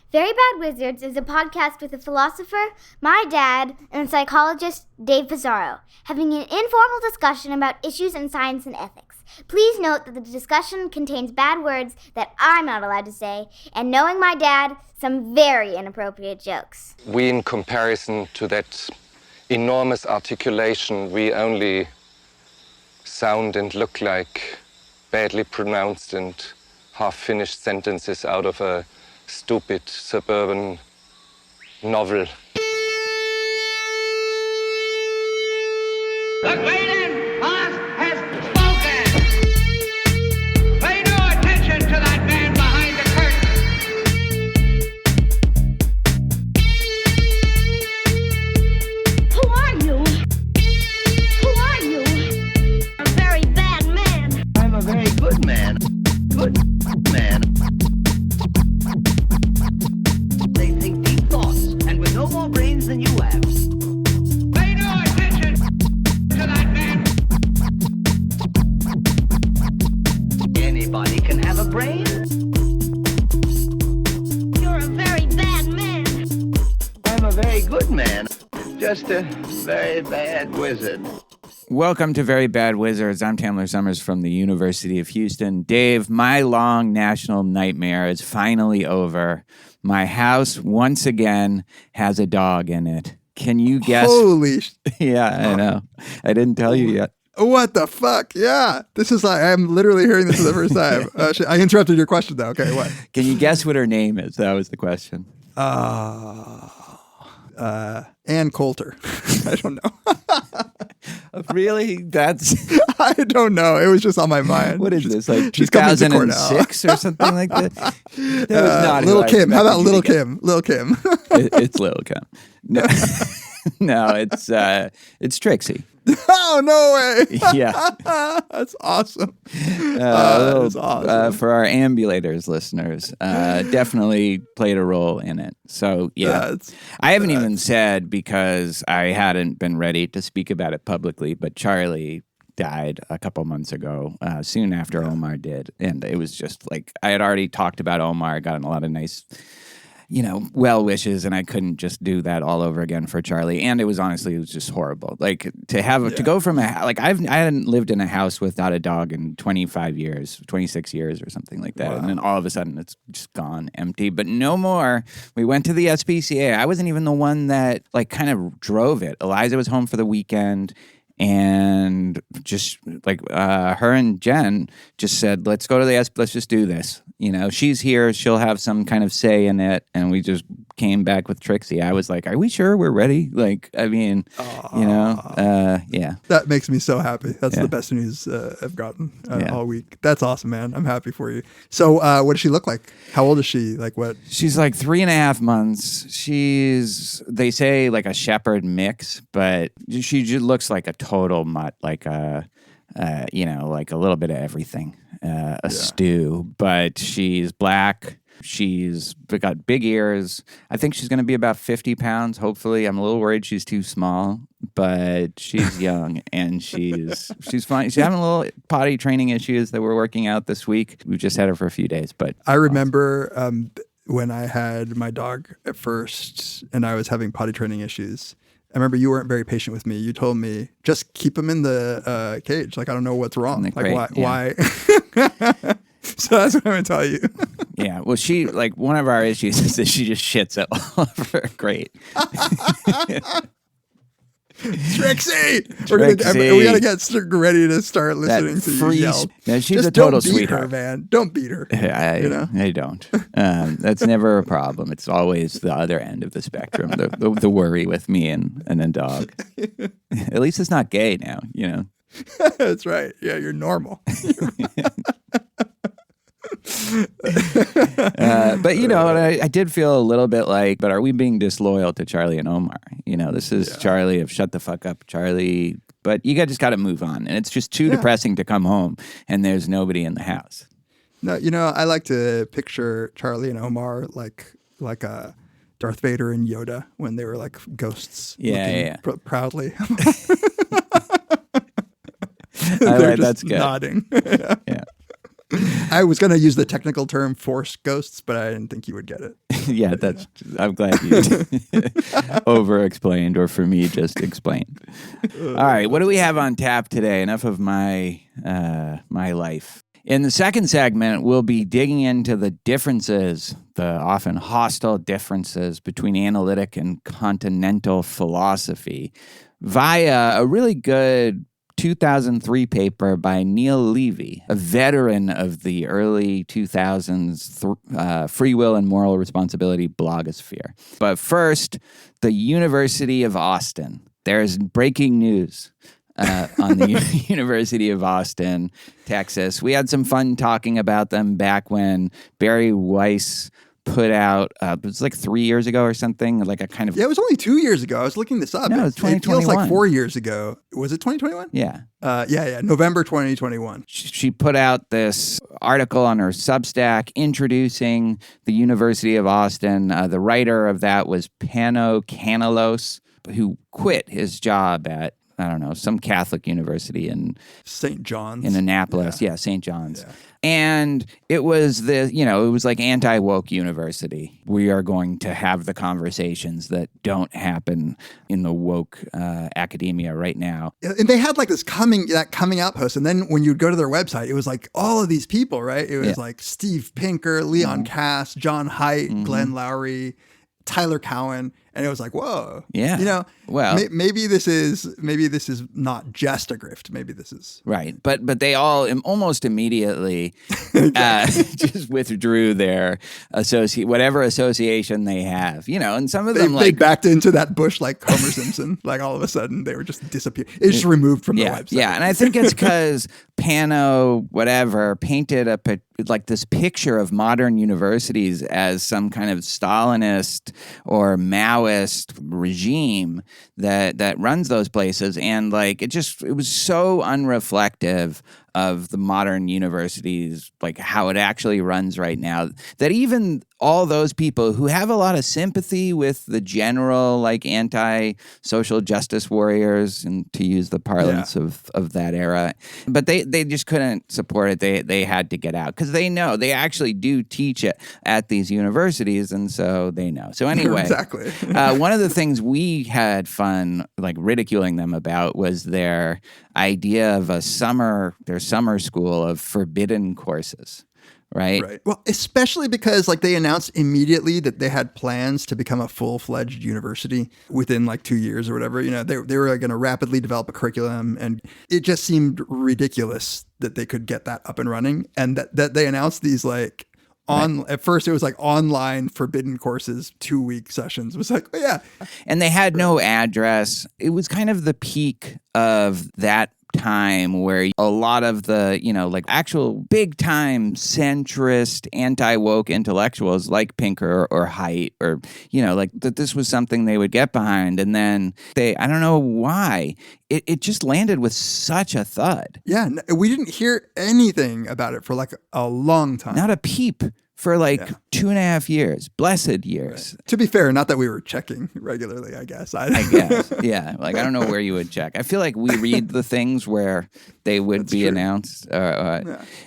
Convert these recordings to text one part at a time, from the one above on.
Very Bad Wizards is a podcast with a philosopher, my dad, and a psychologist, Dave Pizarro, having an informal discussion about issues in science and ethics. Please note that the discussion contains bad words that I'm not allowed to say, and knowing my dad, some very inappropriate jokes. We, in comparison to that enormous articulation, we only sound and look like badly pronounced and half-finished sentences out of a stupid suburban novel. The great boss has spoken. Pay no attention to that man behind the curtain. Who are you? Who are you? A very bad man. I'm a very good man. Good man. They think deep thoughts, and with no more brains than you have. Pay no attention to that man. Anybody can have a brain. You're a very bad man. I'm a very good man. Just a very bad wizard. Welcome to Very Bad Wizards. I'm Tamler Summers from the University of Houston. Dave, my long national nightmare is finally over. My house, once again, has a dog in it. Can you guess? Holy Yeah, I know. I didn't tell you yet. What the fuck? Yeah. This is like, I'm literally hearing this for the first time. I interrupted your question though. Okay, what? Can you guess what her name is? That was the question. Ann Coulter. I don't know. Really? That's... I don't know. It was just on my mind. What is this, like She's coming to court now. 2006 or something like that? That was not Little who I Kim. How about expected you Little to get. Kim? Little Kim. It's Little Kim. No, no, it's Trixie. Oh, no way. Yeah. That's awesome. That's awesome. For our ambulators listeners, definitely played a role in it. So, yeah. I haven't even said because I hadn't been ready to speak about it publicly, but Charlie died a couple months ago, soon after Omar did. And it was just like, I had already talked about Omar, gotten a lot of nice, well wishes, and I couldn't just do that all over again for Charlie. And it was just horrible. Like to go from I hadn't lived in a house without a dog in 25 years, 26 years or something like that. Wow. And then all of a sudden it's just gone empty, but no more. We went to the SPCA. I wasn't even the one that kind of drove it. Eliza was home for the weekend. And just her and Jen just said, let's go to let's just do this. She's here. She'll have some kind of say in it. And we just came back with Trixie. I was like, are we sure we're ready? Yeah. That makes me so happy. That's the best news I've gotten all week. That's awesome, man. I'm happy for you. So what does she look like? How old is she? What? She's 3.5 months. They say a shepherd mix, but she just looks like a total mutt, like a little bit of everything, stew, but she's black. She's got big ears. I think she's going to be about 50 pounds, hopefully. I'm a little worried she's too small, but she's young and she's fine. She's having a little potty training issues that we're working out this week. We've just had her for a few days, but I remember when I had my dog at first and I was having potty training issues. I remember you weren't very patient with me. You told me, just keep him in the cage. I don't know what's wrong. Why? So that's what I'm going to tell you. Yeah. Well, she, one of our issues is that she just shits it all over her grate. Trixie! We got to get ready to start listening to you yell. Yeah, she's just a total don't beat sweetheart. her, man. Don't beat her. I don't. That's never a problem. It's always the other end of the spectrum, the worry with me and a dog. At least it's not gay now, That's right. Yeah, you're normal. But I did feel a little bit but are we being disloyal to Charlie and Omar? This is Charlie of shut the fuck up, Charlie. But you just got to move on, and it's just too depressing to come home and there's nobody in the house. No, I like to picture Charlie and Omar like Darth Vader and Yoda when they were ghosts. Proudly. They're just that's good. Nodding. Yeah. I was going to use the technical term force ghosts, but I didn't think you would get it. Yeah, I'm glad you over-explained, or for me, just explained. All right, what do we have on tap today? Enough of my life. In the second segment, we'll be digging into the differences, the often hostile differences between analytic and continental philosophy via a really good 2003 paper by Neil Levy, a veteran of the early 2000s free will and moral responsibility blogosphere. But first, the University of Austin. There's breaking news. On the University of Austin, Texas. We had some fun talking about them back when Barry Weiss put out, it was like 3 years ago or something, like a kind of... Yeah, it was only 2 years ago. I was looking this up. No, it was 2021. It feels like 4 years ago. Was it 2021? Yeah. Yeah, November 2021. She put out this article on her Substack introducing the University of Austin. The writer of that was Pano Canalos, who quit his job at, I don't know, some Catholic university in St. John's. In Annapolis. Yeah, St. John's. Yeah. And it was it was like anti-woke university. We are going to have the conversations that don't happen in the woke academia right now. And they had like this coming out post. And then when you'd go to their website, it was like all of these people, right? It was like Steve Pinker, Leon Cass, John Haidt, Glenn Lowry, Tyler Cowen, and it was like, whoa, yeah. Well, maybe this is not just a grift. Maybe this is right. But they all almost immediately just withdrew their whatever association they have. And some of them they backed into that bush like Homer Simpson. Like all of a sudden they were just disappeared. It's just removed from the website. Yeah, and I think it's because Pano painted like this picture of modern universities as some kind of Stalinist or Maoist regime that runs those places, and like it was so unreflective of the modern universities, like how it actually runs right now, that even all those people who have a lot of sympathy with the general like anti-social justice warriors, and to use the parlance of that era, but they just couldn't support it. They had to get out because they know they actually do teach it at these universities, and so they know. So anyway, exactly. One of the things we had fun like ridiculing them about was their idea of their summer school of forbidden courses. Right. Well, especially because like they announced immediately that they had plans to become a full-fledged university within like 2 years or whatever. They were going to rapidly develop a curriculum, and it just seemed ridiculous that they could get that up and running, and that they announced these like at first it was like online forbidden courses, 2-week sessions. It was like, oh yeah. And they had no address. It was kind of the peak of that time where a lot of the, like actual big time centrist anti-woke intellectuals like Pinker or Haidt or, like that this was something they would get behind. And then I don't know why, it just landed with such a thud. Yeah. We didn't hear anything about it for like a long time. Not a peep. For 2.5 years, blessed years. Right. To be fair, not that we were checking regularly, I guess. I guess, yeah. Like, I don't know where you would check. I feel like we read the things where they would be announced.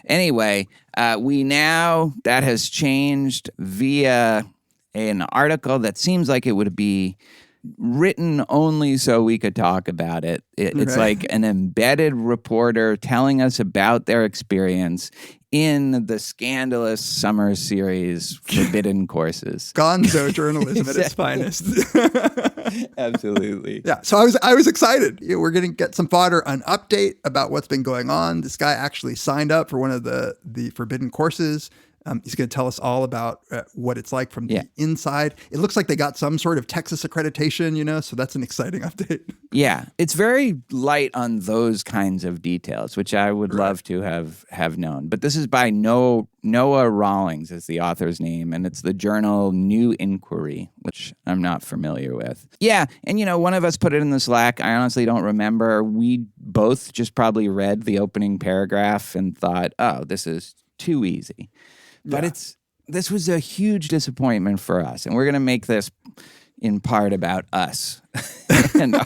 Anyway, that has changed via an article that seems like it would be written only so we could talk about it. It's like an embedded reporter telling us about their experience in the scandalous summer series Forbidden Courses. Gonzo journalism at its finest. Absolutely. Yeah. So I was excited. We're going to get some fodder, an update about what's been going on. This guy actually signed up for one of the Forbidden Courses. He's going to tell us all about what it's like from the inside. It looks like they got some sort of Texas accreditation, so that's an exciting update. Yeah, it's very light on those kinds of details, which I would love to have known. But this is by Noah Rawlings is the author's name, and it's the journal New Inquiry, which I'm not familiar with. Yeah, and one of us put it in the Slack. I honestly don't remember. We both just probably read the opening paragraph and thought, oh, this is too easy. But this was a huge disappointment for us, and we're going to make this in part about us and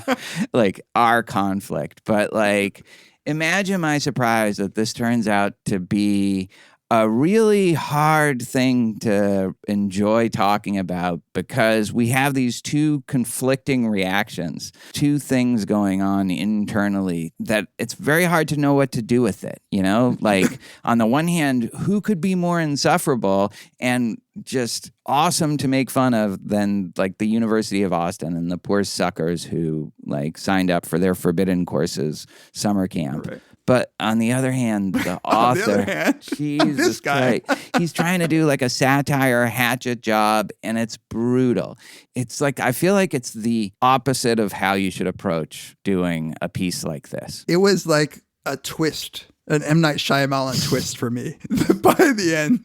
like our conflict. But like, imagine my surprise that this turns out to be a really hard thing to enjoy talking about because we have these two conflicting reactions, two things going on internally that it's very hard to know what to do with it. Like on the one hand, who could be more insufferable and just awesome to make fun of than like the University of Austin and the poor suckers who like signed up for their Forbidden Courses summer camp. Right. But on the other hand, the author, Jesus this guy, he's trying to do like a satire hatchet job, and it's brutal. It's like, I feel like it's the opposite of how you should approach doing a piece like this. It was like a twist, an M. Night Shyamalan twist for me. By the end,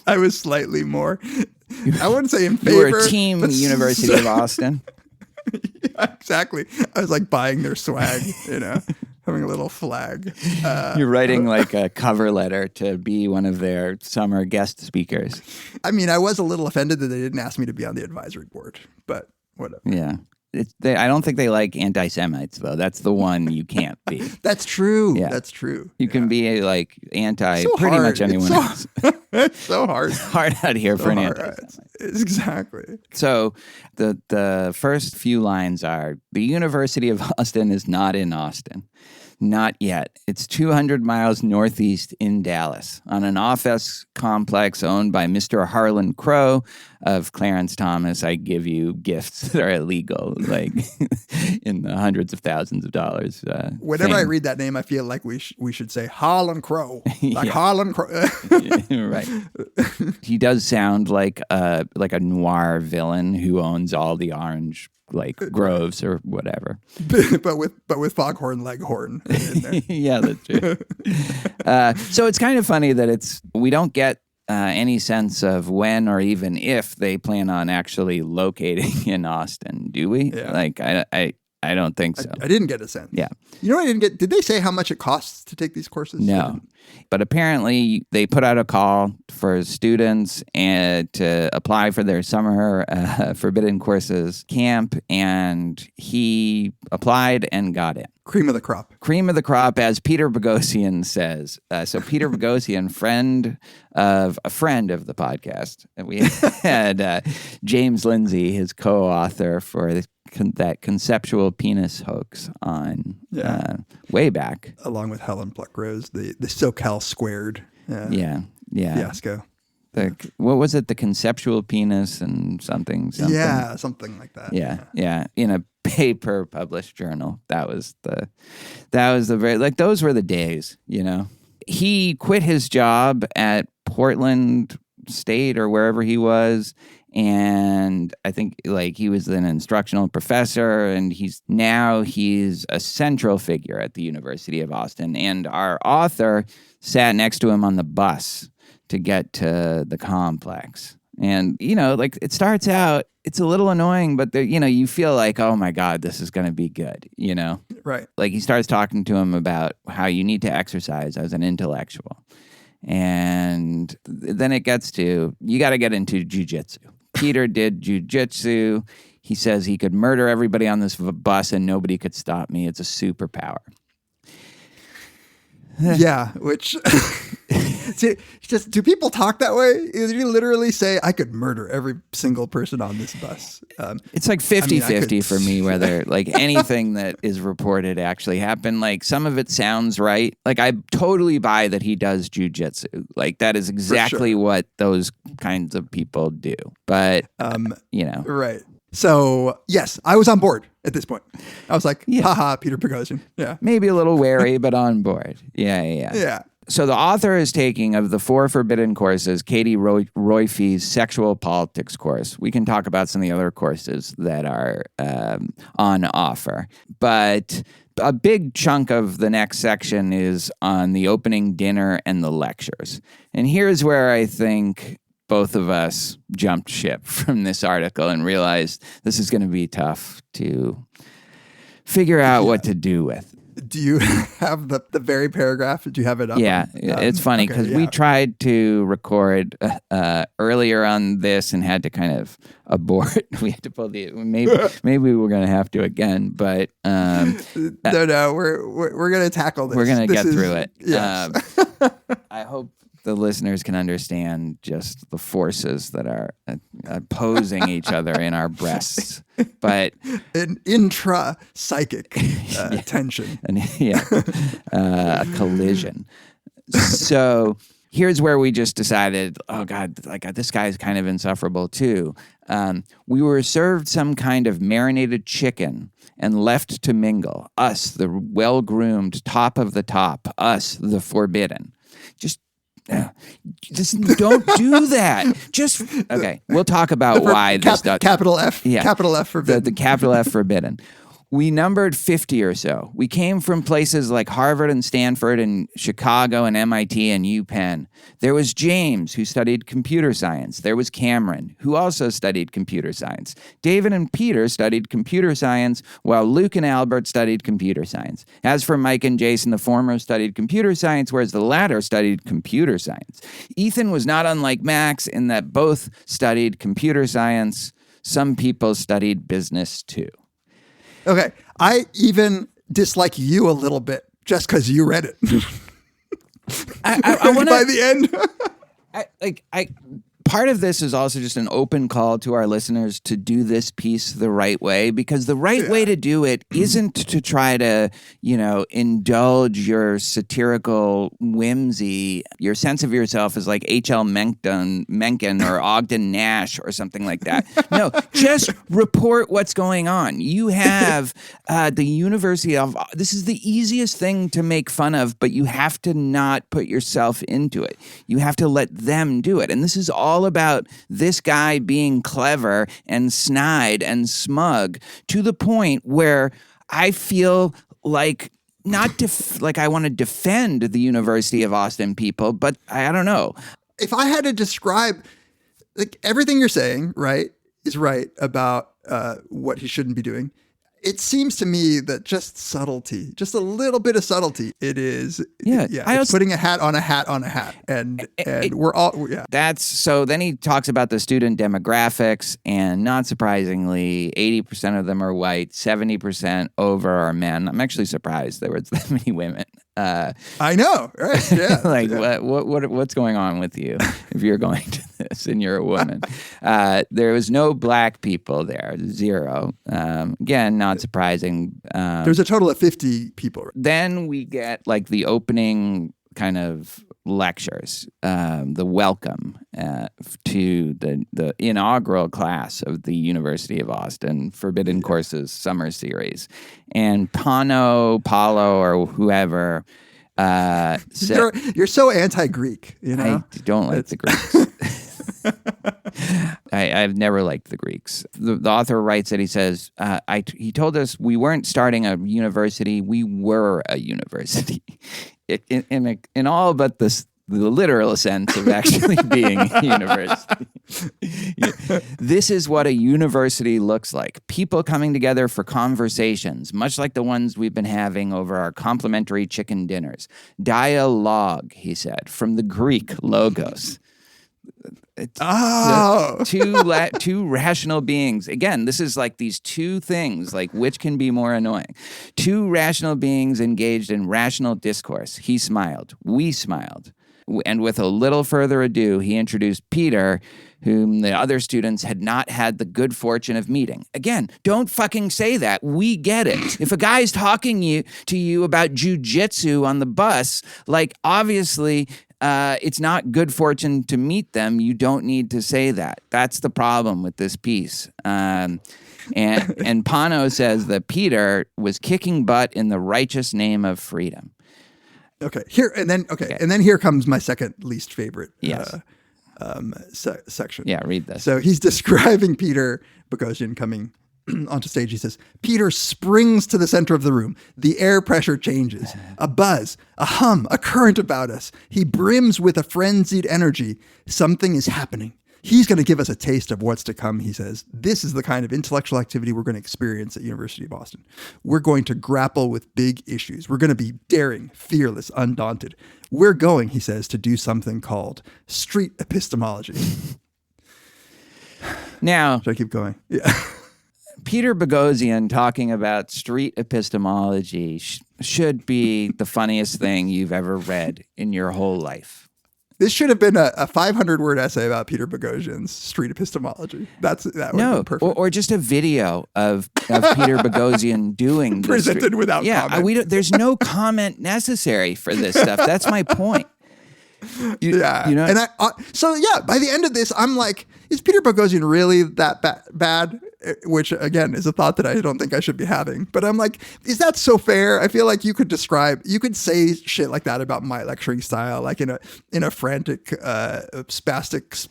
I was slightly more, I wouldn't say in favor. You were a team University of Austin. Yeah, exactly. I was like buying their swag, having a little flag. You're writing like a cover letter to be one of their summer guest speakers. I mean, I was a little offended that they didn't ask me to be on the advisory board, but whatever. Yeah. I don't think they like anti-Semites, though. That's the one you can't be. That's true. Yeah. That's true. You can be like pretty much anyone else. It's so hard. It's hard out here for an anti-Semite. Exactly. So the first few lines are, the University of Austin is not in Austin. Not yet. It's 200 miles northeast in Dallas on an office complex owned by Mr. Harlan Crow of Clarence Thomas. I give you gifts that are illegal, like in the hundreds of thousands of dollars. Whenever I read that name, I feel like we should say Harlan Crow. Like Harlan Crow. Right. He does sound like a noir villain who owns all the orange groves or whatever, but with Foghorn Leghorn in there. Yeah, that's true. So it's kind of funny that we don't get any sense of when or even if they plan on actually locating in Austin, do we? Yeah. I don't think so. I didn't get a sense. Yeah. You know what I didn't get? Did they say how much it costs to take these courses? No. But apparently they put out a call for students to apply for their summer Forbidden Courses camp, and he applied and got in. Cream of the crop. Cream of the crop, as Peter Boghossian says. So Peter Boghossian, friend of the podcast. We had James Lindsay, his co-author for that conceptual penis hoax on way back. Along with Helen Pluckrose, the SoCal squared fiasco. What was it? The conceptual penis and something. Yeah, something like that. Yeah. In a paper published journal. That was the very, like, those were the days, He quit his job at Portland State or wherever he was. And I think he was an instructional professor, and he's a central figure at the University of Austin. And our author sat next to him on the bus to get to the complex. And, it starts out, it's a little annoying, but you feel like, oh my God, this is going to be good, Right. Like he starts talking to him about how you need to exercise as an intellectual. And then it gets to, you got to get into jujitsu. Peter did jujitsu. He says he could murder everybody on this bus and nobody could stop me. It's a superpower. Yeah, which do people talk that way? You literally say, I could murder every single person on this bus. It's like 50-50 for me, whether anything that is reported actually happened. Some of it sounds right. I totally buy that he does jujitsu. That is exactly what those kinds of people do. But, Right. So, yes, I was on board at this point. I was like, haha, Peter Boghossian. Yeah. Maybe a little wary, but on board. Yeah. So the author is taking, of the 4 forbidden courses, Katie Royfe's sexual politics course. We can talk about some of the other courses that are on offer. But a big chunk of the next section is on the opening dinner and the lectures. And here's where I think both of us jumped ship from this article and realized this is going to be tough to figure out what to do with. Do you have the very paragraph? Do you have it up? Yeah, it's funny because we tried to record earlier on this and had to kind of abort. We had to pull maybe we're going to have to again, but no, we're going to tackle this. We're going to get through it. Yes. I hope the listeners can understand just the forces that are opposing each other in our breasts. But an intra-psychic tension. A collision. So here's where we just decided, oh God, like this guy's kind of insufferable too. We were served some kind of marinated chicken and left to mingle. Us, the well-groomed top of the top. Us, the forbidden. Just don't do that. Just okay. We'll talk about why this does. Capital F. Yeah. Capital F forbidden. The capital F forbidden. We numbered 50 or so. We came from places like Harvard and Stanford and Chicago and MIT and UPenn. There was James, who studied computer science. There was Cameron, who also studied computer science. David and Peter studied computer science, while Luke and Albert studied computer science. As for Mike and Jason, the former studied computer science, whereas the latter studied computer science. Ethan was not unlike Max in that both studied computer science. Some people studied business too. Okay, I even dislike you a little bit just because you read it. I want by the end. Part of this is also just an open call to our listeners to do this piece the right way, because the right way to do it isn't to try to, indulge your satirical whimsy. Your sense of yourself is like H.L. Mencken or Ogden Nash or something like that. No, just report what's going on. You have the University of... This is the easiest thing to make fun of, but you have to not put yourself into it. You have to let them do it. And this is all about this guy being clever and snide and smug to the point where I feel like I want to defend the University of Austin people, but I don't know. If I had to describe, everything you're saying, right, is right about what he shouldn't be doing. It seems to me that just subtlety, just a little bit of subtlety, it is. It's putting a hat on a hat on a hat, and we're all. Yeah. So then he talks about the student demographics, and not surprisingly, 80% of them are white, 70% over are men. I'm actually surprised there were that many women. I know, right? Yeah. What's going on with you if you're going to this and you're a woman? There was no black people there, 0. Again, not surprising. There's a total of 50 people. Then we get the opening kind of lectures, the welcome to the inaugural class of the University of Austin Forbidden Courses Summer Series. And Paulo, or whoever you're so anti-Greek, I don't like the Greeks. I've never liked the Greeks. The author writes that he says, he told us we weren't starting a university, we were a university. In all but the literal sense of actually being a university. This is what a university looks like. People coming together for conversations, much like the ones we've been having over our complimentary chicken dinners. Dialogue, he said, from the Greek logos. Two rational beings. Again, this is like these two things, which can be more annoying. Two rational beings engaged in rational discourse. He smiled. We smiled. And with a little further ado, he introduced Peter, whom the other students had not had the good fortune of meeting. Again, don't fucking say that. We get it. If a guy's talking to you about jujitsu on the bus, obviously... it's not good fortune to meet them. You don't need to say that. That's the problem with this piece. And Pano says that Peter was kicking butt in the righteous name of freedom. Okay. And then here comes my second least favorite section. Yeah, read this. So he's describing Peter Boghossian coming onto stage. He says, Peter springs to the center of the room. The air pressure changes. A buzz, a hum, a current about us. He brims with a frenzied energy. Something is happening. He's going to give us a taste of what's to come, he says. This is the kind of intellectual activity we're going to experience at University of Austin. We're going to grapple with big issues. We're going to be daring, fearless, undaunted. We're going, he says, to do something called street epistemology. Now, should I keep going? Yeah. Peter Boghossian talking about street epistemology should be the funniest thing you've ever read in your whole life. This should have been a 500-word essay about Peter Boghossian's street epistemology. That would have been perfect. Or just a video of Peter Boghossian doing this. Presented without comment. There's no comment necessary for this stuff. That's my point. You know? And by the end of this, I'm like, is Peter Boghossian really that bad? Which, again, is a thought that I don't think I should be having. But I'm like, is that so fair? I feel like you could say shit like that about my lecturing style, like in a frantic, spastic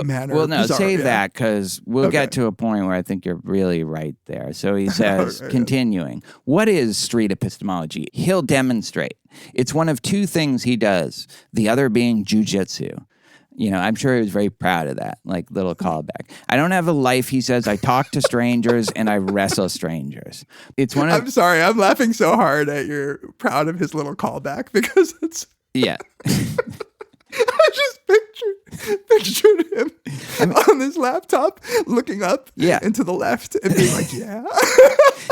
manner. Well, no, Bizarre, save that, because we'll get to a point where I think you're really right there. So he says, continuing, what is street epistemology? He'll demonstrate. It's one of two things he does, the other being jujitsu. You know, I'm sure he was very proud of that, like little callback. I don't have a life, he says. I talk to strangers and I wrestle strangers. I'm sorry, I'm laughing so hard at you're proud of his little callback because it's... Yeah. I just pictured him on his laptop looking up into the left and being like, yeah.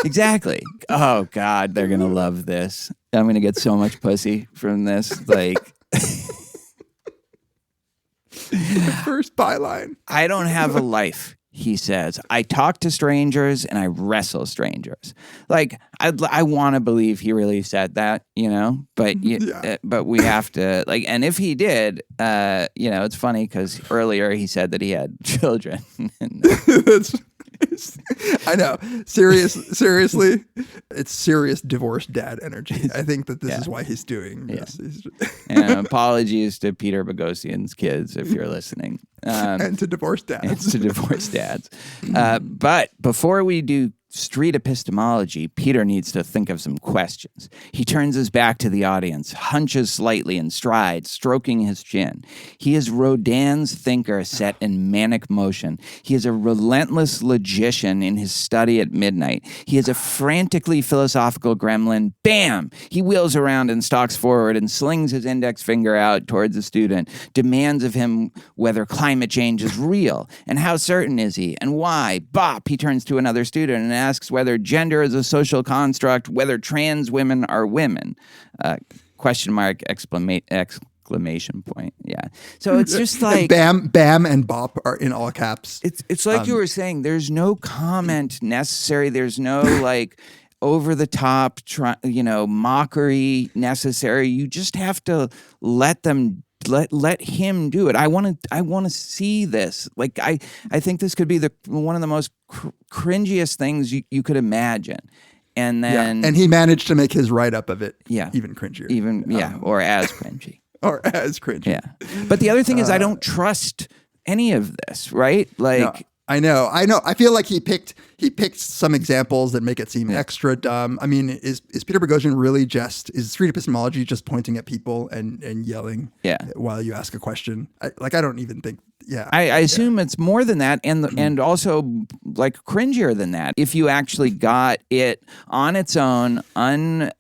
Exactly. Oh, God, they're going to love this. I'm going to get so much pussy from this. Like... First byline. I don't have a life, he says. I talk to strangers and I wrestle strangers. Like, I want to believe he really said that, you know, but but we have to, like, and if he did, you know, it's funny because earlier he said that he had children. I know. Seriously, it's serious divorced dad energy. I think that this is why he's doing this. And apologies to Peter Boghossian's kids if you're listening. And to divorced dads. But before we do street epistemology, Peter needs to think of some questions. He turns his back to the audience, hunches slightly and strides, stroking his chin. He is Rodin's thinker set in manic motion. He is a relentless logician in his study at midnight. He is a frantically philosophical gremlin. Bam! He wheels around and stalks forward and slings his index finger out towards the student, demands of him whether climate change is real, and how certain is he, and why. Bop! He turns to another student and asks whether gender is a social construct, whether trans women are women. Question mark, exclamation point. Yeah. So it's just like... Bam and bop are in all caps. It's like you were saying, there's no comment necessary. There's no like over the top, mockery necessary. You just have to let him do it. I want to see this. Like I think this could be one of the most cringiest things you could imagine. And then and he managed to make his write up of it even cringier. Or as cringy. Or as cringy. Yeah. But the other thing is I don't trust any of this, right? Like no. I know. I feel like he picked some examples that make it seem extra dumb. I mean, is Peter Boghossian really is street epistemology just pointing at people and yelling while you ask a question? I don't even think. Yeah, I assume it's more than that, and also like cringier than that. If you actually got it on its own, unremarked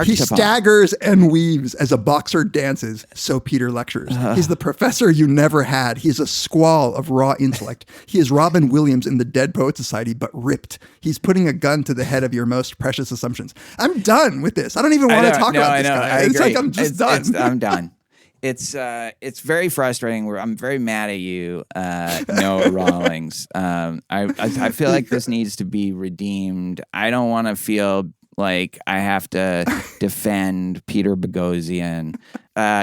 he upon. staggers and weaves as a boxer dances, so Peter lectures. He's the professor you never had. He's a squall of raw intellect. He is Robin Williams in the Dead Poets Society, but ripped. He's putting a gun to the head of your most precious assumptions. I'm done with this. I don't even want to talk about this guy. It's like I'm just done. I'm done. It's very frustrating. I'm very mad at you, Noah Rawlings. I feel like this needs to be redeemed. I don't want to feel like I have to defend Peter Boghossian.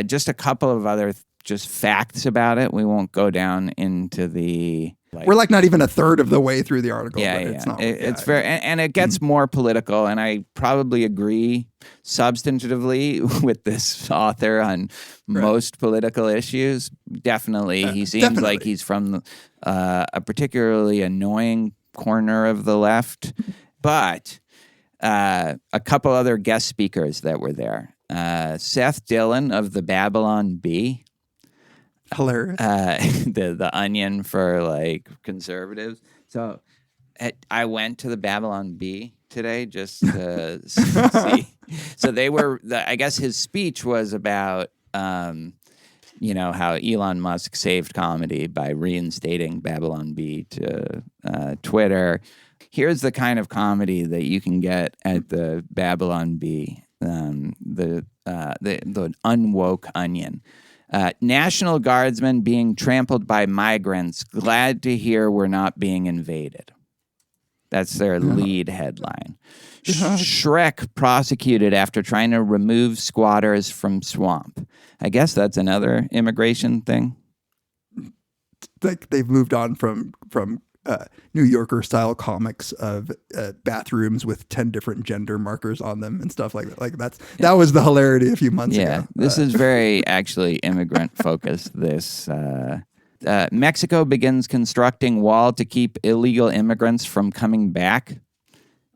Just a couple of other just facts about it. We won't go down into the... We're like not even a third of the way through the article. Yeah, but yeah. It's not. It's very, and it gets more political. And I probably agree substantively with this author on most political issues. Definitely, he seems like he's from a particularly annoying corner of the left. But a couple other guest speakers that were there: Seth Dillon of the Babylon Bee. Hilarious. The Onion for like conservatives. So I went to the Babylon Bee today just to see. So they were. I guess his speech was about how Elon Musk saved comedy by reinstating Babylon Bee to Twitter. Here's the kind of comedy that you can get at the Babylon Bee. the unwoke onion. National Guardsmen being trampled by migrants, glad to hear we're not being invaded. That's their lead headline. Shrek prosecuted after trying to remove squatters from swamp. I guess that's another immigration thing. Like they've moved on from New Yorker style comics of bathrooms with 10 different gender markers on them and stuff like that. Like that was the hilarity a few months ago. Yeah, this is very actually immigrant focused. This Mexico begins constructing wall to keep illegal immigrants from coming back.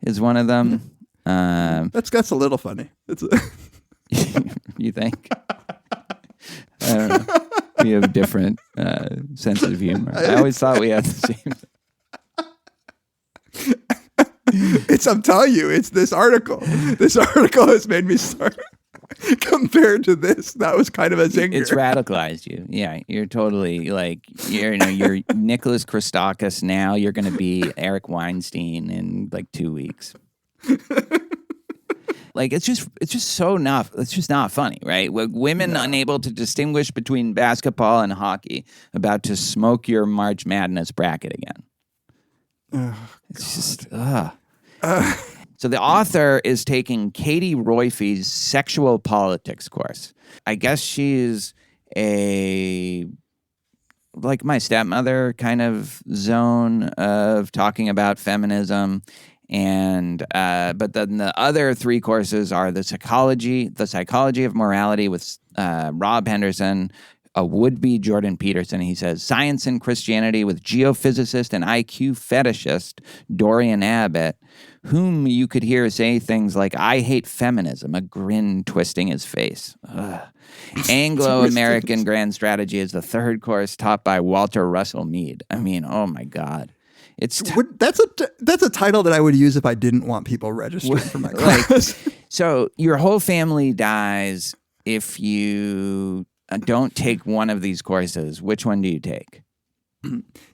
Is one of them. That's a little funny. You think? I don't know. We have different sense of humor. I always thought we had the same. I'm telling you, it's this article. This article has made me start. Compared to this, that was kind of a zinger. It's radicalized you. Yeah, you're totally like you're Nicholas Christakis now. You're going to be Eric Weinstein in like 2 weeks. Like it's just so not. It's just not funny, right? Women unable to distinguish between basketball and hockey, about to smoke your March Madness bracket again. It's just. So the author is taking Katie Roife's sexual politics course. I guess she's like my stepmother kind of zone of talking about feminism. And but then the other 3 courses are the psychology of morality with Rob Henderson, a would-be Jordan Peterson. He says science and Christianity with geophysicist and IQ fetishist Dorian Abbott, whom you could hear say things like, I hate feminism, a grin twisting his face. Anglo-American Grand Strategy is the 3rd course taught by Walter Russell Mead. I mean, oh my God. That's a title that I would use if I didn't want people registering for my class. So your whole family dies if you don't take one of these courses. Which one do you take?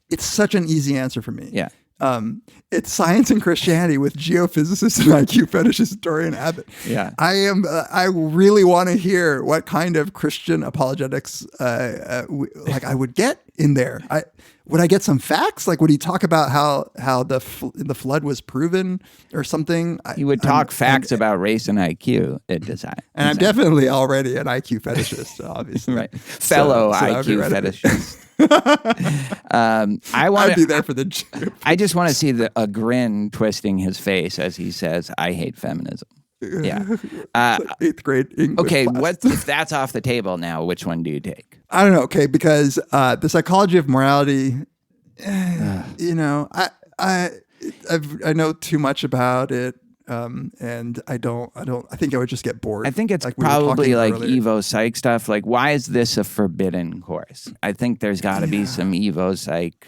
It's such an easy answer for me. Yeah. It's science and Christianity with geophysicist and IQ fetishist Dorian Abbott. Yeah. I really want to hear what kind of Christian apologetics I would get in there. Would I get some facts? Like, would he talk about how the flood was proven or something? He would talk facts about race and IQ at design. And I'm definitely already an IQ fetishist, obviously. Right. Fellow IQ fetishist. I'd be there for the joke. I just want to see a grin twisting his face as he says, I hate feminism. Yeah. Like 8th grade English okay, class. what if that's off the table now? Which one do you take? I don't know. Okay, because the psychology of morality, I know too much about it, and I think I would just get bored. I think it's like probably like earlier. Evo Psych stuff. Like, why is this a forbidden course? I think there's got to be some Evo Psych.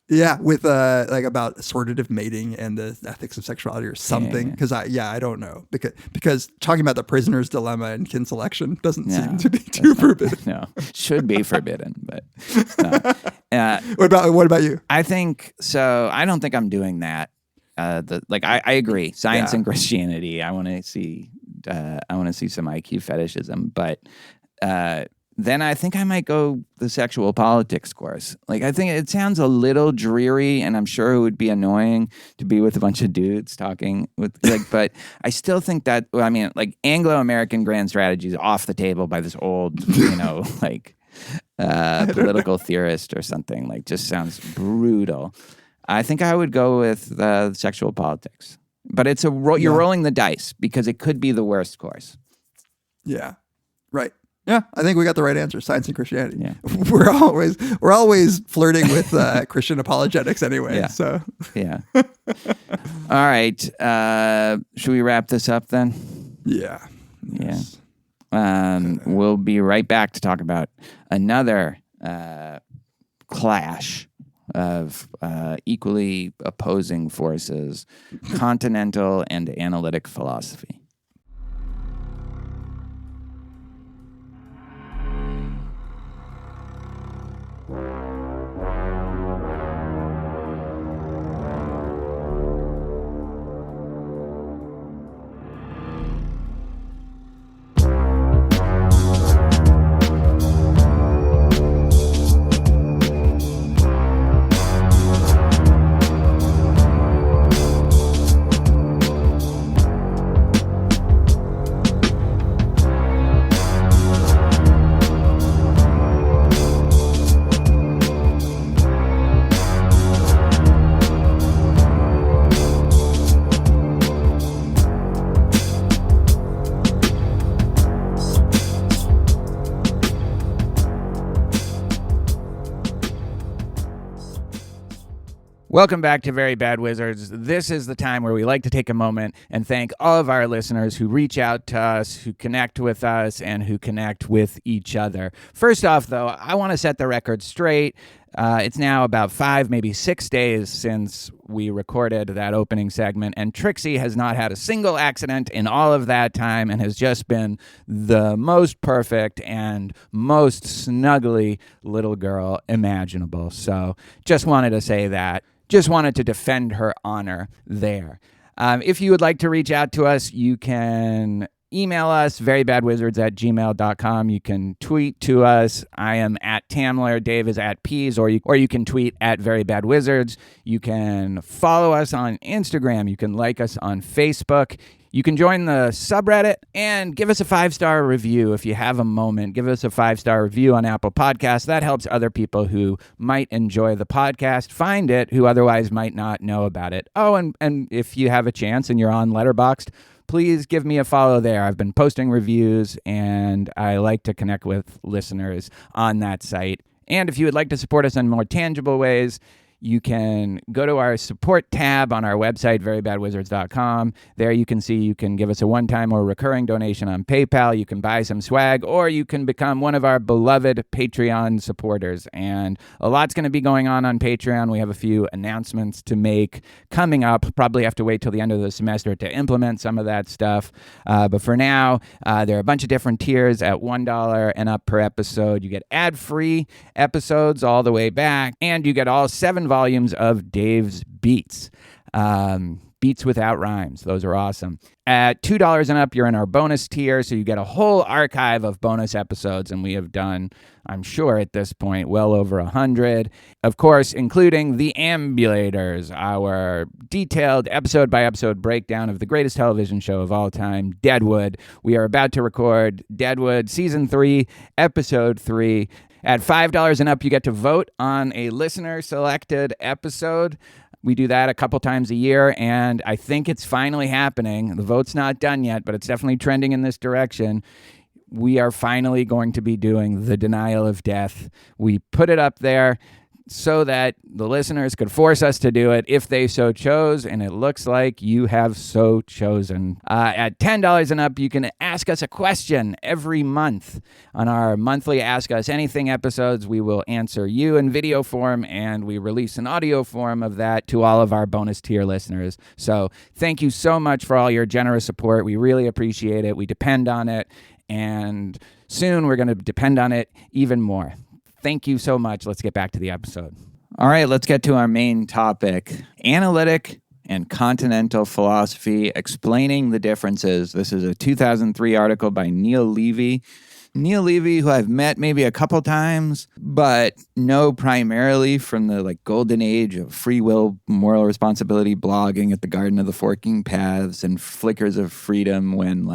Yeah, with about assortative mating and the ethics of sexuality or something. Because I don't know because talking about the prisoner's dilemma and kin selection doesn't seem to be too forbidden. No, should be forbidden, but What about you? I think so. I don't think I'm doing that. I agree. Science and Christianity. I want to see some IQ fetishism, but. Then I think I might go the sexual politics course. Like, I think it sounds a little dreary, and I'm sure it would be annoying to be with a bunch of dudes talking with, but I still think that, Anglo-American Grand Strategy is off the table by this old, political theorist or something. Like, just sounds brutal. I think I would go with sexual politics. But it's you're rolling the dice because it could be the worst course. Yeah. Right. Yeah, I think we got the right answer. Science and Christianity. Yeah. We're always flirting with Christian apologetics anyway. Yeah. So yeah. All right. Should we wrap this up then? Yeah. Yeah. We'll be right back to talk about another clash of equally opposing forces, continental and analytic philosophy. Welcome back to Very Bad Wizards. This is the time where we like to take a moment and thank all of our listeners who reach out to us, who connect with us, and who connect with each other. First off, though, I want to set the record straight. It's now about 5, maybe 6 days since we recorded that opening segment, and Trixie has not had a single accident in all of that time and has just been the most perfect and most snuggly little girl imaginable. So just wanted to say that. Just wanted to defend her honor there. If you would like to reach out to us, you can email us, verybadwizards@gmail.com. You can tweet to us. I am at Tamler. Dave is at Peas. Or you can tweet at verybadwizards. You can follow us on Instagram. You can like us on Facebook. You can join the subreddit and give us a 5-star review if you have a moment. Give us a 5-star review on Apple Podcasts. That helps other people who might enjoy the podcast find it, who otherwise might not know about it. Oh, and if you have a chance and you're on Letterboxd, please give me a follow there. I've been posting reviews, and I like to connect with listeners on that site. And if you would like to support us in more tangible ways, you can go to our support tab on our website, verybadwizards.com. There you can see you can give us a one-time or recurring donation on PayPal. You can buy some swag, or you can become one of our beloved Patreon supporters. And a lot's going to be going on Patreon. We have a few announcements to make coming up. Probably have to wait till the end of the semester to implement some of that stuff. But for now, there are a bunch of different tiers at $1 and up per episode. You get ad-free episodes all the way back, and you get all 7 volumes of Dave's beats. Beats without rhymes. Those are awesome. At $2 and up, you're in our bonus tier, so you get a whole archive of bonus episodes, and we have done, I'm sure at this point, well over 100. Of course, including The Ambulators, our detailed episode-by-episode breakdown of the greatest television show of all time, Deadwood. We are about to record Deadwood Season 3, Episode 3. At $5 and up, you get to vote on a listener-selected episode. We do that a couple times a year, and I think it's finally happening. The vote's not done yet, but it's definitely trending in this direction. We are finally going to be doing The Denial of Death. We put it up there so that the listeners could force us to do it if they so chose, and it looks like you have so chosen. At $10 and up, you can ask us a question every month. On our monthly Ask Us Anything episodes, we will answer you in video form, and we release an audio form of that to all of our bonus tier listeners. So thank you so much for all your generous support. We really appreciate it. We depend on it, and soon we're going to depend on it even more. Thank you so much. Let's get back to the episode. All right, let's get to our main topic, analytic and continental philosophy, explaining the differences. This is a 2003 article by Neil Levy. Neil Levy, who I've met maybe a couple times, but know primarily from the golden age of free will, moral responsibility blogging at the Garden of the Forking Paths and Flickers of Freedom, when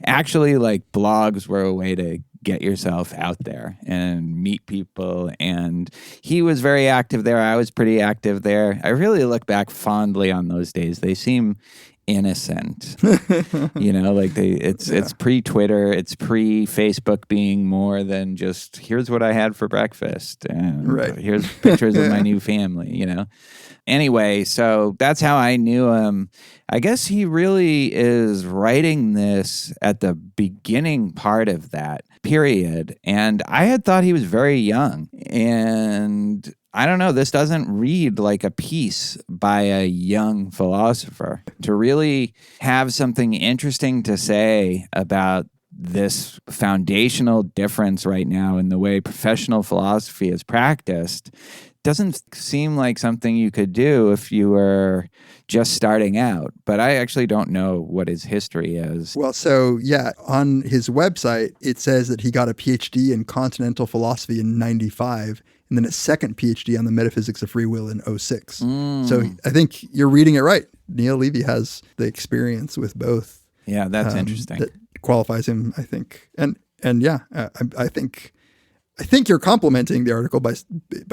actually blogs were a way to get yourself out there and meet people. And he was very active there. I was pretty active there. I really look back fondly on those days. They seem innocent. It's pre-Twitter, it's pre-Facebook being more than just here's what I had for breakfast and here's pictures of my new family, Anyway, so that's how I knew him. I guess he really is writing this at the beginning part of that period. And I had thought he was very young. And I don't know, this doesn't read like a piece by a young philosopher. To really have something interesting to say about this foundational difference right now in the way professional philosophy is practiced doesn't seem like something you could do if you were just starting out. But I actually don't know what his history is. Well, so yeah, on his website, it says that he got a PhD in continental philosophy in 95, and then a second PhD on the metaphysics of free will in 06. So I think you're reading it right. Neil Levy has the experience with both. Yeah, that's interesting. That qualifies him, I think. And yeah, I think I think you're complimenting the article by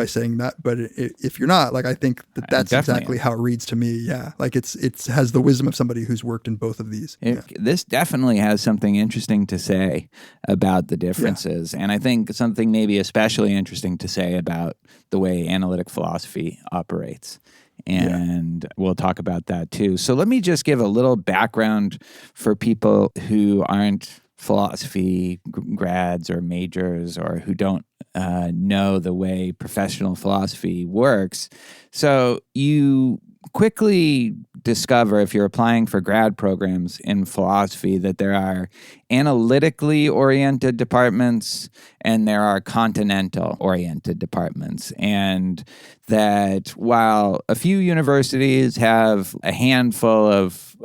saying that, but if you're not, like, I think that's exactly how it reads to me. Yeah, like it has the wisdom of somebody who's worked in both of these. This definitely has something interesting to say about the differences, and I think something maybe especially interesting to say about the way analytic philosophy operates. And we'll talk about that too. So let me just give a little background for people who aren't philosophy grads or majors or who don't know the way professional philosophy works. So you quickly discover, if you're applying for grad programs in philosophy, that there are analytically oriented departments and there are continental oriented departments. And that while a few universities have a handful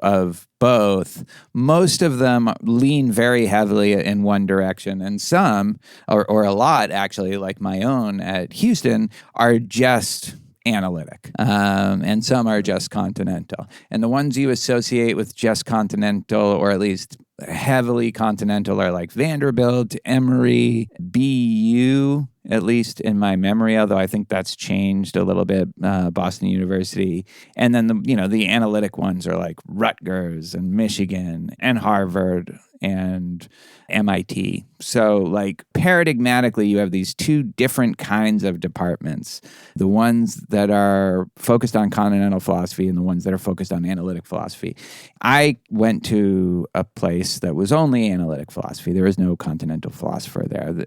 of both, most of them lean very heavily in one direction, and some, or a lot actually, like my own at Houston, are just analytic, and some are just continental. And the ones you associate with just continental, or at least heavily continental, are like Vanderbilt, Emory, BU, at least in my memory, although I think that's changed a little bit, Boston University. And then the analytic ones are like Rutgers and Michigan and Harvard and MIT. So like paradigmatically, you have these two different kinds of departments, the ones that are focused on continental philosophy and the ones that are focused on analytic philosophy. I went to a place that was only analytic philosophy. There was no continental philosopher there.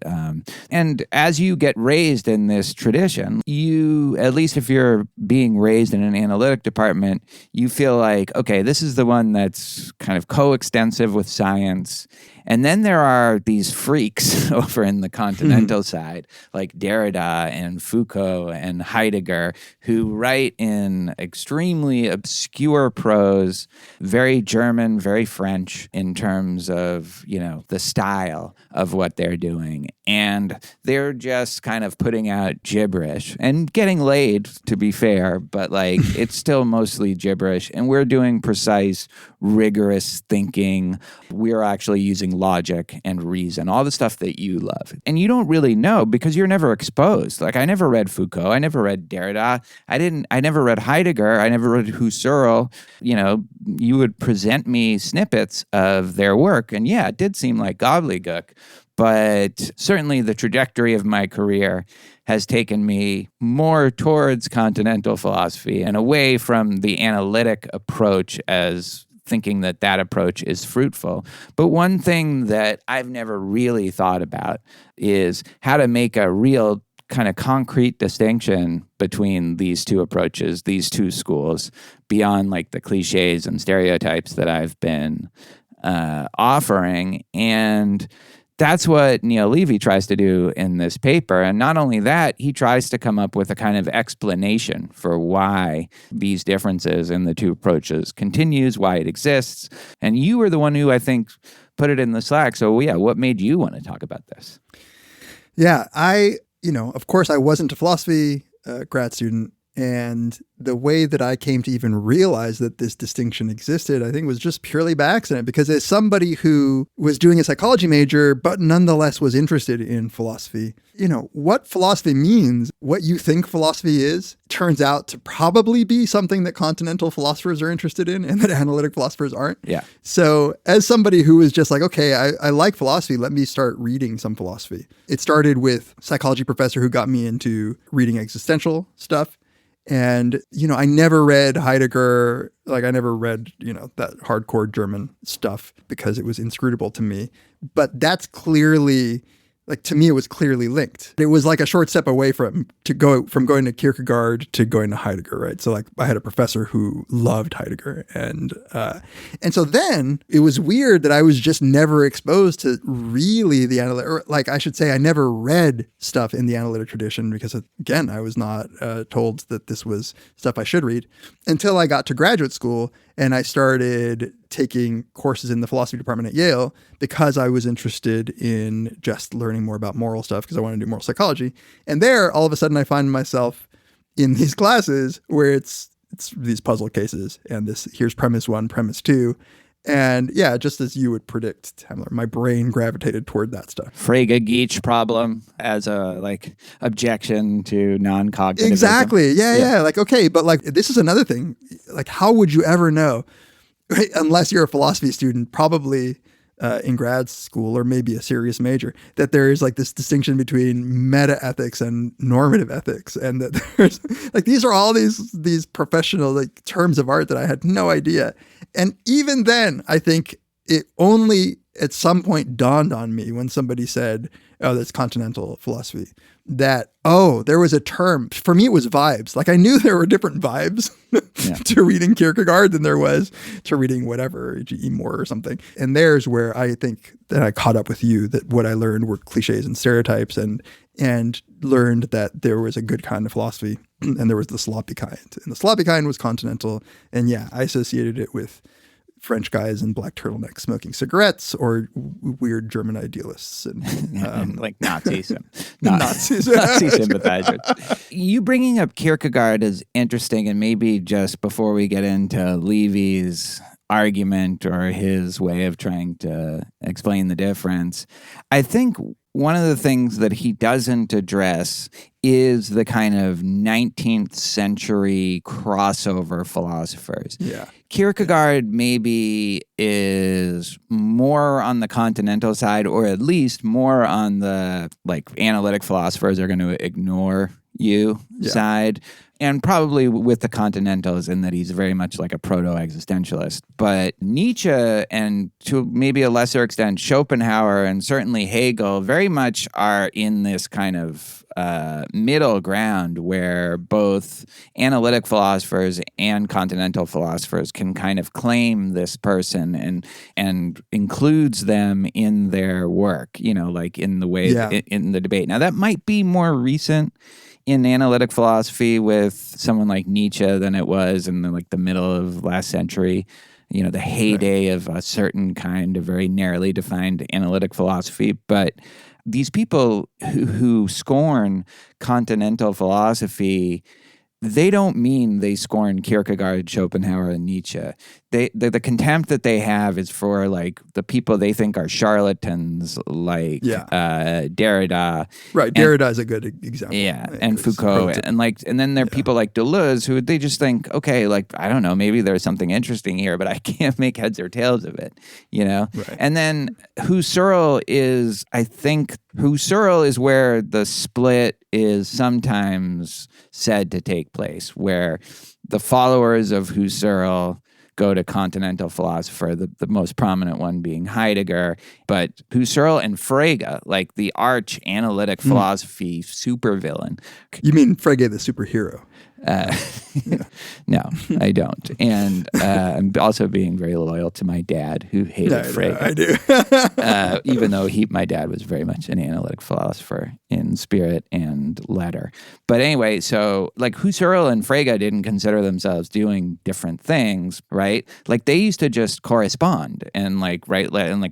And as you get raised in this tradition, you, at least if you're being raised in an analytic department, you feel like, okay, this is the one that's kind of coextensive with science. And then there are these freaks over in the continental side, like Derrida and Foucault and Heidegger, who write in extremely obscure prose, very German, very French in terms of, the style of what they're doing. And they're just kind of putting out gibberish and getting laid, to be fair, but like it's still mostly gibberish. And we're doing precise, rigorous thinking. We're actually using logic and reason, all the stuff that you love. And you don't really know because you're never exposed. Like I never read Foucault. I never read Derrida. I never read Heidegger. I never read Husserl. You would present me snippets of their work. And yeah, it did seem like gobbledygook. But certainly the trajectory of my career has taken me more towards continental philosophy and away from the analytic approach as thinking that approach is fruitful. But one thing that I've never really thought about is how to make a real kind of concrete distinction between these two approaches, these two schools, beyond like the cliches and stereotypes that I've been offering. And that's what Neil Levy tries to do in this paper. And not only that, he tries to come up with a kind of explanation for why these differences in the two approaches continues, why it exists. And you were the one who, I think, put it in the Slack. So yeah, what made you want to talk about this? Yeah, of course, I wasn't a philosophy grad student. And the way that I came to even realize that this distinction existed, I think, was just purely by accident, because as somebody who was doing a psychology major, but nonetheless was interested in philosophy, what philosophy means, what you think philosophy is, turns out to probably be something that continental philosophers are interested in and that analytic philosophers aren't. Yeah. So as somebody who was just like, okay, I like philosophy, let me start reading some philosophy. It started with a psychology professor who got me into reading existential stuff. And, I never read Heidegger, like I never read, that hardcore German stuff because it was inscrutable to me. But that's clearly, like, to me, it was clearly linked. It was like a short step away from going to Kierkegaard to going to Heidegger, right? So like I had a professor who loved Heidegger. And so then it was weird that I was just never exposed to really the analytic, or like I should say I never read stuff in the analytic tradition because, again, I was not told that this was stuff I should read until I got to graduate school and I started taking courses in the philosophy department at Yale because I was interested in just learning more about moral stuff because I wanted to do moral psychology. And there, all of a sudden, I find myself in these classes where it's these puzzle cases and here's premise 1, premise 2. And yeah, just as you would predict, Tamler, my brain gravitated toward that stuff. Frege-Geach problem as a objection to non-cognitive. Exactly. Yeah. Like, okay, but like this is another thing. Like, how would you ever know, unless you're a philosophy student, probably in grad school or maybe a serious major, that there is like this distinction between meta ethics and normative ethics, and that there's like these are all these professional like terms of art that I had no idea. And even then, I think it only at some point dawned on me when somebody said, "Oh, that's continental philosophy." That, oh, there was a term. For me, it was vibes. Like I knew there were different vibes to reading Kierkegaard than there was to reading whatever, G.E. Moore or something. And there's where I think that I caught up with you, that what I learned were cliches and stereotypes, and learned that there was a good kind of philosophy and there was the sloppy kind. And the sloppy kind was continental. And yeah, I associated it with French guys in black turtlenecks smoking cigarettes, or weird German idealists, and like Nazis, Nazis, Nazi sympathizers. You bringing up Kierkegaard is interesting, and maybe just before we get into Levy's argument or his way of trying to explain the difference, I think one of the things that he doesn't address is the kind of 19th century crossover philosophers. Yeah. Kierkegaard maybe is more on the continental side, or at least more on the like analytic philosophers are going to ignore you side, and probably with the continentals in that he's very much like a proto-existentialist. But Nietzsche, and to maybe a lesser extent Schopenhauer and certainly Hegel, very much are in this kind of middle ground where both analytic philosophers and continental philosophers can kind of claim this person and includes them in their work, like in the way in the debate. Now that might be more recent in analytic philosophy with someone like Nietzsche than it was in the middle of last century, the heyday of a certain kind of very narrowly defined analytic philosophy. But these people who scorn continental philosophy, they don't mean they scorn Kierkegaard, Schopenhauer, and Nietzsche. The contempt that they have is for like the people they think are charlatans, like Derrida. Right, Derrida is a good example. Yeah, and Foucault, and then there are people like Deleuze who they just think, okay, like I don't know, maybe there's something interesting here, but I can't make heads or tails of it, Right. And then Husserl is where the split is sometimes said to take place, where the followers of Husserl go to continental philosopher, the most prominent one being Heidegger, but Husserl and Frege, like the arch analytic philosophy supervillain. You mean Frege the superhero? No, I don't. And I'm also being very loyal to my dad, who hated Frege. I do. Even though my dad was very much an analytic philosopher in spirit and letter. But anyway, so like Husserl and Frege didn't consider themselves doing different things, right? Like they used to just correspond and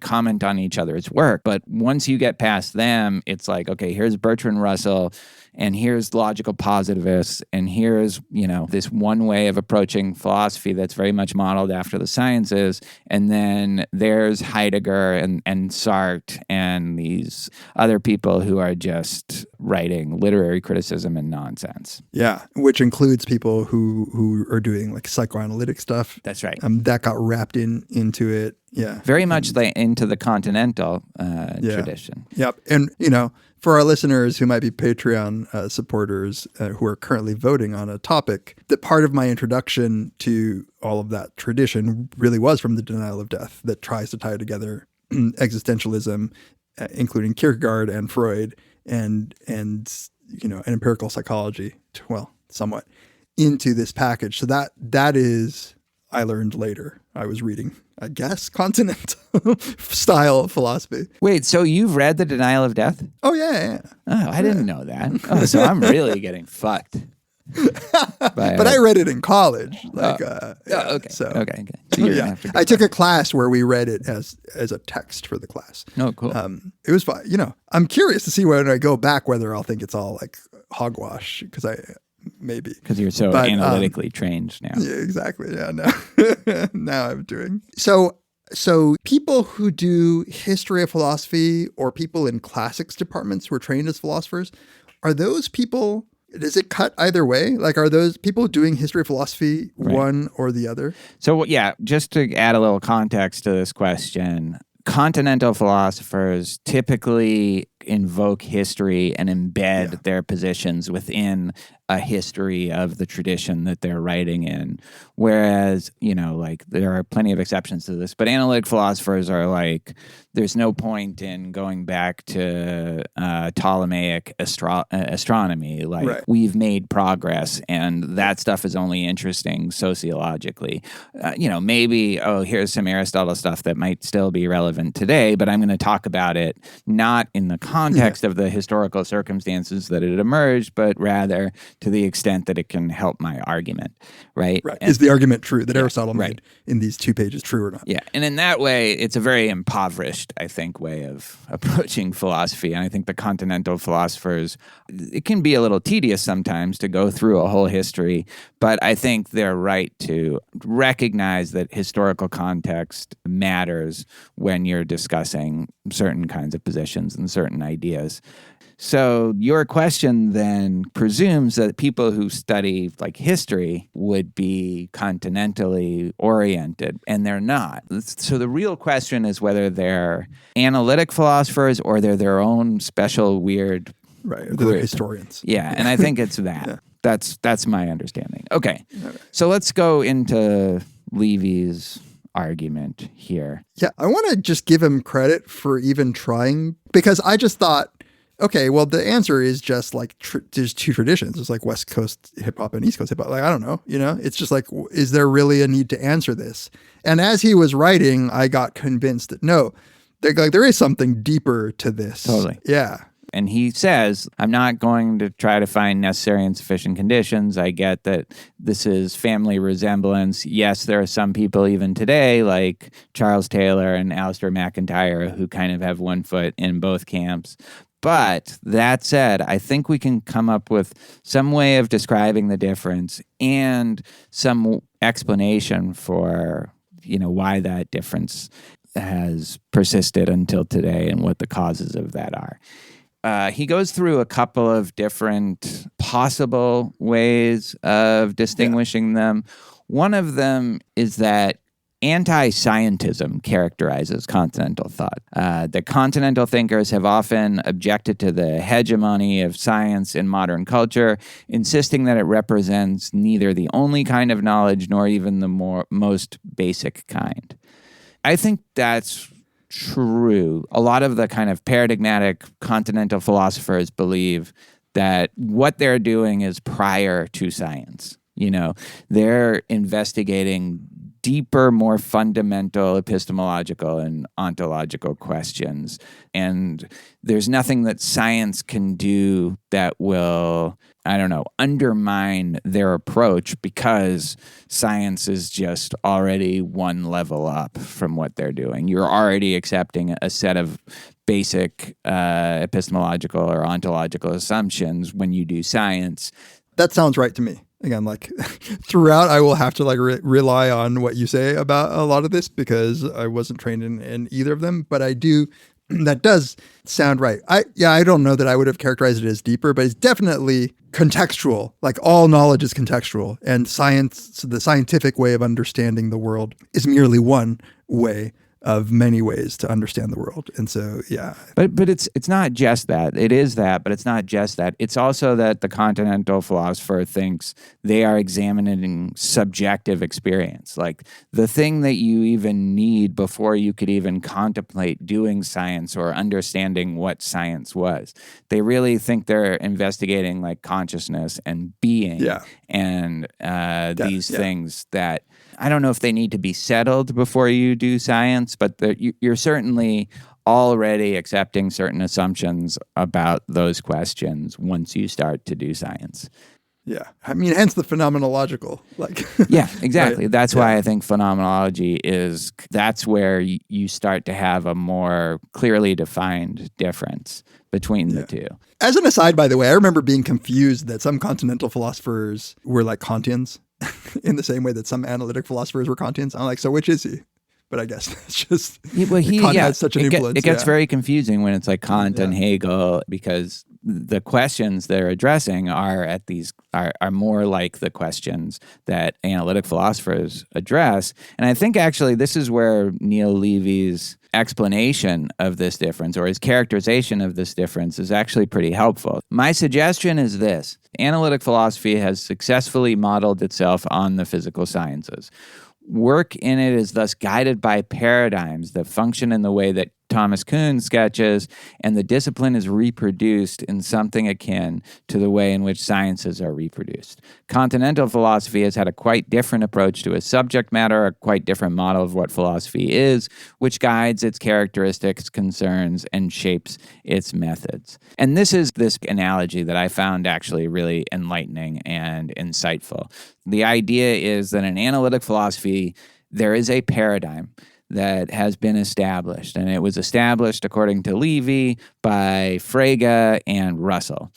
comment on each other's work. But once you get past them, it's like, okay, here's Bertrand Russell, and here's logical positivists, and here's, this one way of approaching philosophy that's very much modeled after the sciences, and then there's Heidegger and Sartre and these other people who are just writing literary criticism and nonsense. Yeah, which includes people who are doing like psychoanalytic stuff. That's right. That got wrapped into it. Yeah. Very much into the continental tradition. Yep. And, for our listeners who might be Patreon supporters who are currently voting on a topic, that part of my introduction to all of that tradition really was from the denial of death that tries to tie together existentialism, including Kierkegaard and Freud and empirical psychology, somewhat, into this package. So that is, I learned later. I was reading, I guess, continental style of philosophy. Wait, so you've read The Denial of Death? Oh, yeah. Oh, I didn't know that. Oh, so I'm really getting fucked. But I read it in college. Okay. So I took a class where we read it as a text for the class. Oh, cool. It was fun. I'm curious to see when I go back whether I'll think it's all like hogwash, because maybe. Because you're so analytically trained now. Yeah, exactly. Yeah, now I'm doing. So So people who do history of philosophy or people in classics departments who are trained as philosophers, are those people, does it cut either way? Like, are those people doing history of philosophy one or the other? So, yeah, just to add a little context to this question, continental philosophers typically invoke history and embed their positions within a history of the tradition that they're writing in. Whereas, like there are plenty of exceptions to this, but analytic philosophers are like, there's no point in going back to Ptolemaic astronomy. Like we've made progress and that stuff is only interesting sociologically. Maybe, here's some Aristotle stuff that might still be relevant today, but I'm going to talk about it not in the context of the historical circumstances that it emerged, but rather to the extent that it can help my argument, right? Right. Is the argument true that Aristotle made in these 2 pages true or not? Yeah. And in that way, it's a very impoverished, I think, way of approaching philosophy. And I think the continental philosophers, it can be a little tedious sometimes to go through a whole history, but I think they're right to recognize that historical context matters when you're discussing certain kinds of positions and certain ideas. So your question then presumes that people who study like history would be continentally oriented, and they're not. So the real question is whether they're analytic philosophers or they're their own special weird group. They're historians. Yeah, and I think it's that. That's my understanding. Okay, so let's go into Levy's argument here. Yeah, I want to just give him credit for even trying, because I just thought, okay, well, the answer is just like there's 2 traditions. It's like West Coast hip hop and East Coast hip hop. Like, I don't know, it's just like, is there really a need to answer this? And as he was writing, I got convinced that no, there is something deeper to this. Totally. Yeah. And he says, I'm not going to try to find necessary and sufficient conditions. I get that this is family resemblance. Yes, there are some people even today, like Charles Taylor and Alistair McIntyre, who kind of have one foot in both camps. But that said, I think we can come up with some way of describing the difference and some explanation for, why that difference has persisted until today and what the causes of that are. He goes through a couple of different possible ways of distinguishing them. One of them is that anti-scientism characterizes continental thought. The continental thinkers have often objected to the hegemony of science in modern culture, insisting that it represents neither the only kind of knowledge nor even the most basic kind. I think that's true. A lot of the kind of paradigmatic continental philosophers believe that what they're doing is prior to science. They're investigating deeper, more fundamental epistemological and ontological questions. And there's nothing that science can do that will, undermine their approach, because science is just already one level up from what they're doing. You're already accepting a set of basic epistemological or ontological assumptions when you do science. That sounds right to me. Again, like throughout, I will have to rely on what you say about a lot of this, because I wasn't trained in either of them, but I do. That does sound right. I don't know that I would have characterized it as deeper, but it's definitely contextual. Like all knowledge is contextual, and science, the scientific way of understanding the world, is merely one way of many ways to understand the world. And so, yeah. But it's not just that. It is that, but it's not just that. It's also that the continental philosopher thinks they are examining subjective experience. Like the thing that you even need before you could even contemplate doing science or understanding what science was. They really think they're investigating like consciousness and being and these things that I don't know if they need to be settled before you do science, but you're certainly already accepting certain assumptions about those questions once you start to do science. Yeah. I mean, hence the phenomenological. Yeah, exactly. Right? That's why I think phenomenology that's where you start to have a more clearly defined difference between the two. As an aside, by the way, I remember being confused that some continental philosophers were like Kantians in the same way that some analytic philosophers were Kantians. I'm like, so which is he? but I guess it's just Kant has such an influence. It gets very confusing when it's like Kant and Hegel, because the questions they're addressing are more like the questions that analytic philosophers address. And I think actually this is where Neil Levy's explanation of this difference, or his characterization of this difference, is actually pretty helpful. My suggestion is this: analytic philosophy has successfully modeled itself on the physical sciences. Work in it is thus guided by paradigms that function in the way that Thomas Kuhn sketches, and the discipline is reproduced in something akin to the way in which sciences are reproduced. Continental philosophy has had a quite different approach to its subject matter, a quite different model of what philosophy is, which guides its characteristics, concerns, and shapes its methods. And this is this analogy that I found actually really enlightening and insightful. The idea is that in analytic philosophy, there is a paradigm that has been established, and it was established, according to Levy, by Frege and Russell.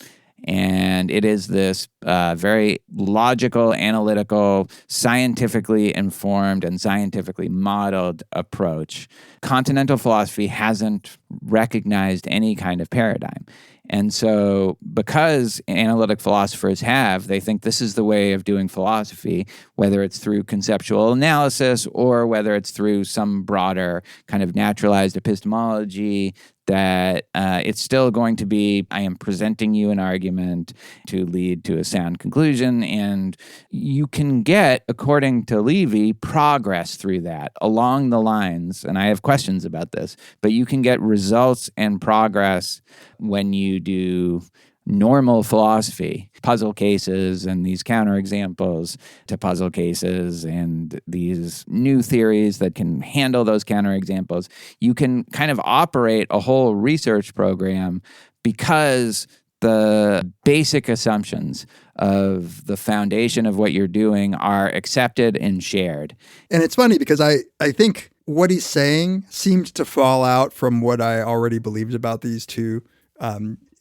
And it is this very logical, analytical, scientifically informed, and scientifically modeled approach. Continental philosophy hasn't recognized any kind of paradigm. And so because analytic philosophers they think this is the way of doing philosophy, whether it's through conceptual analysis or whether it's through some broader kind of naturalized epistemology, that it's still going to be, I am presenting you an argument to lead to a sound conclusion, and you can get, according to Levy, progress through that along the lines, and I have questions about this, but you can get results and progress when you do normal philosophy, puzzle cases and these counterexamples to puzzle cases and these new theories that can handle those counterexamples. You can kind of operate a whole research program because the basic assumptions of the foundation of what you're doing are accepted and shared. And it's funny because I think what he's saying seemed to fall out from what I already believed about these two,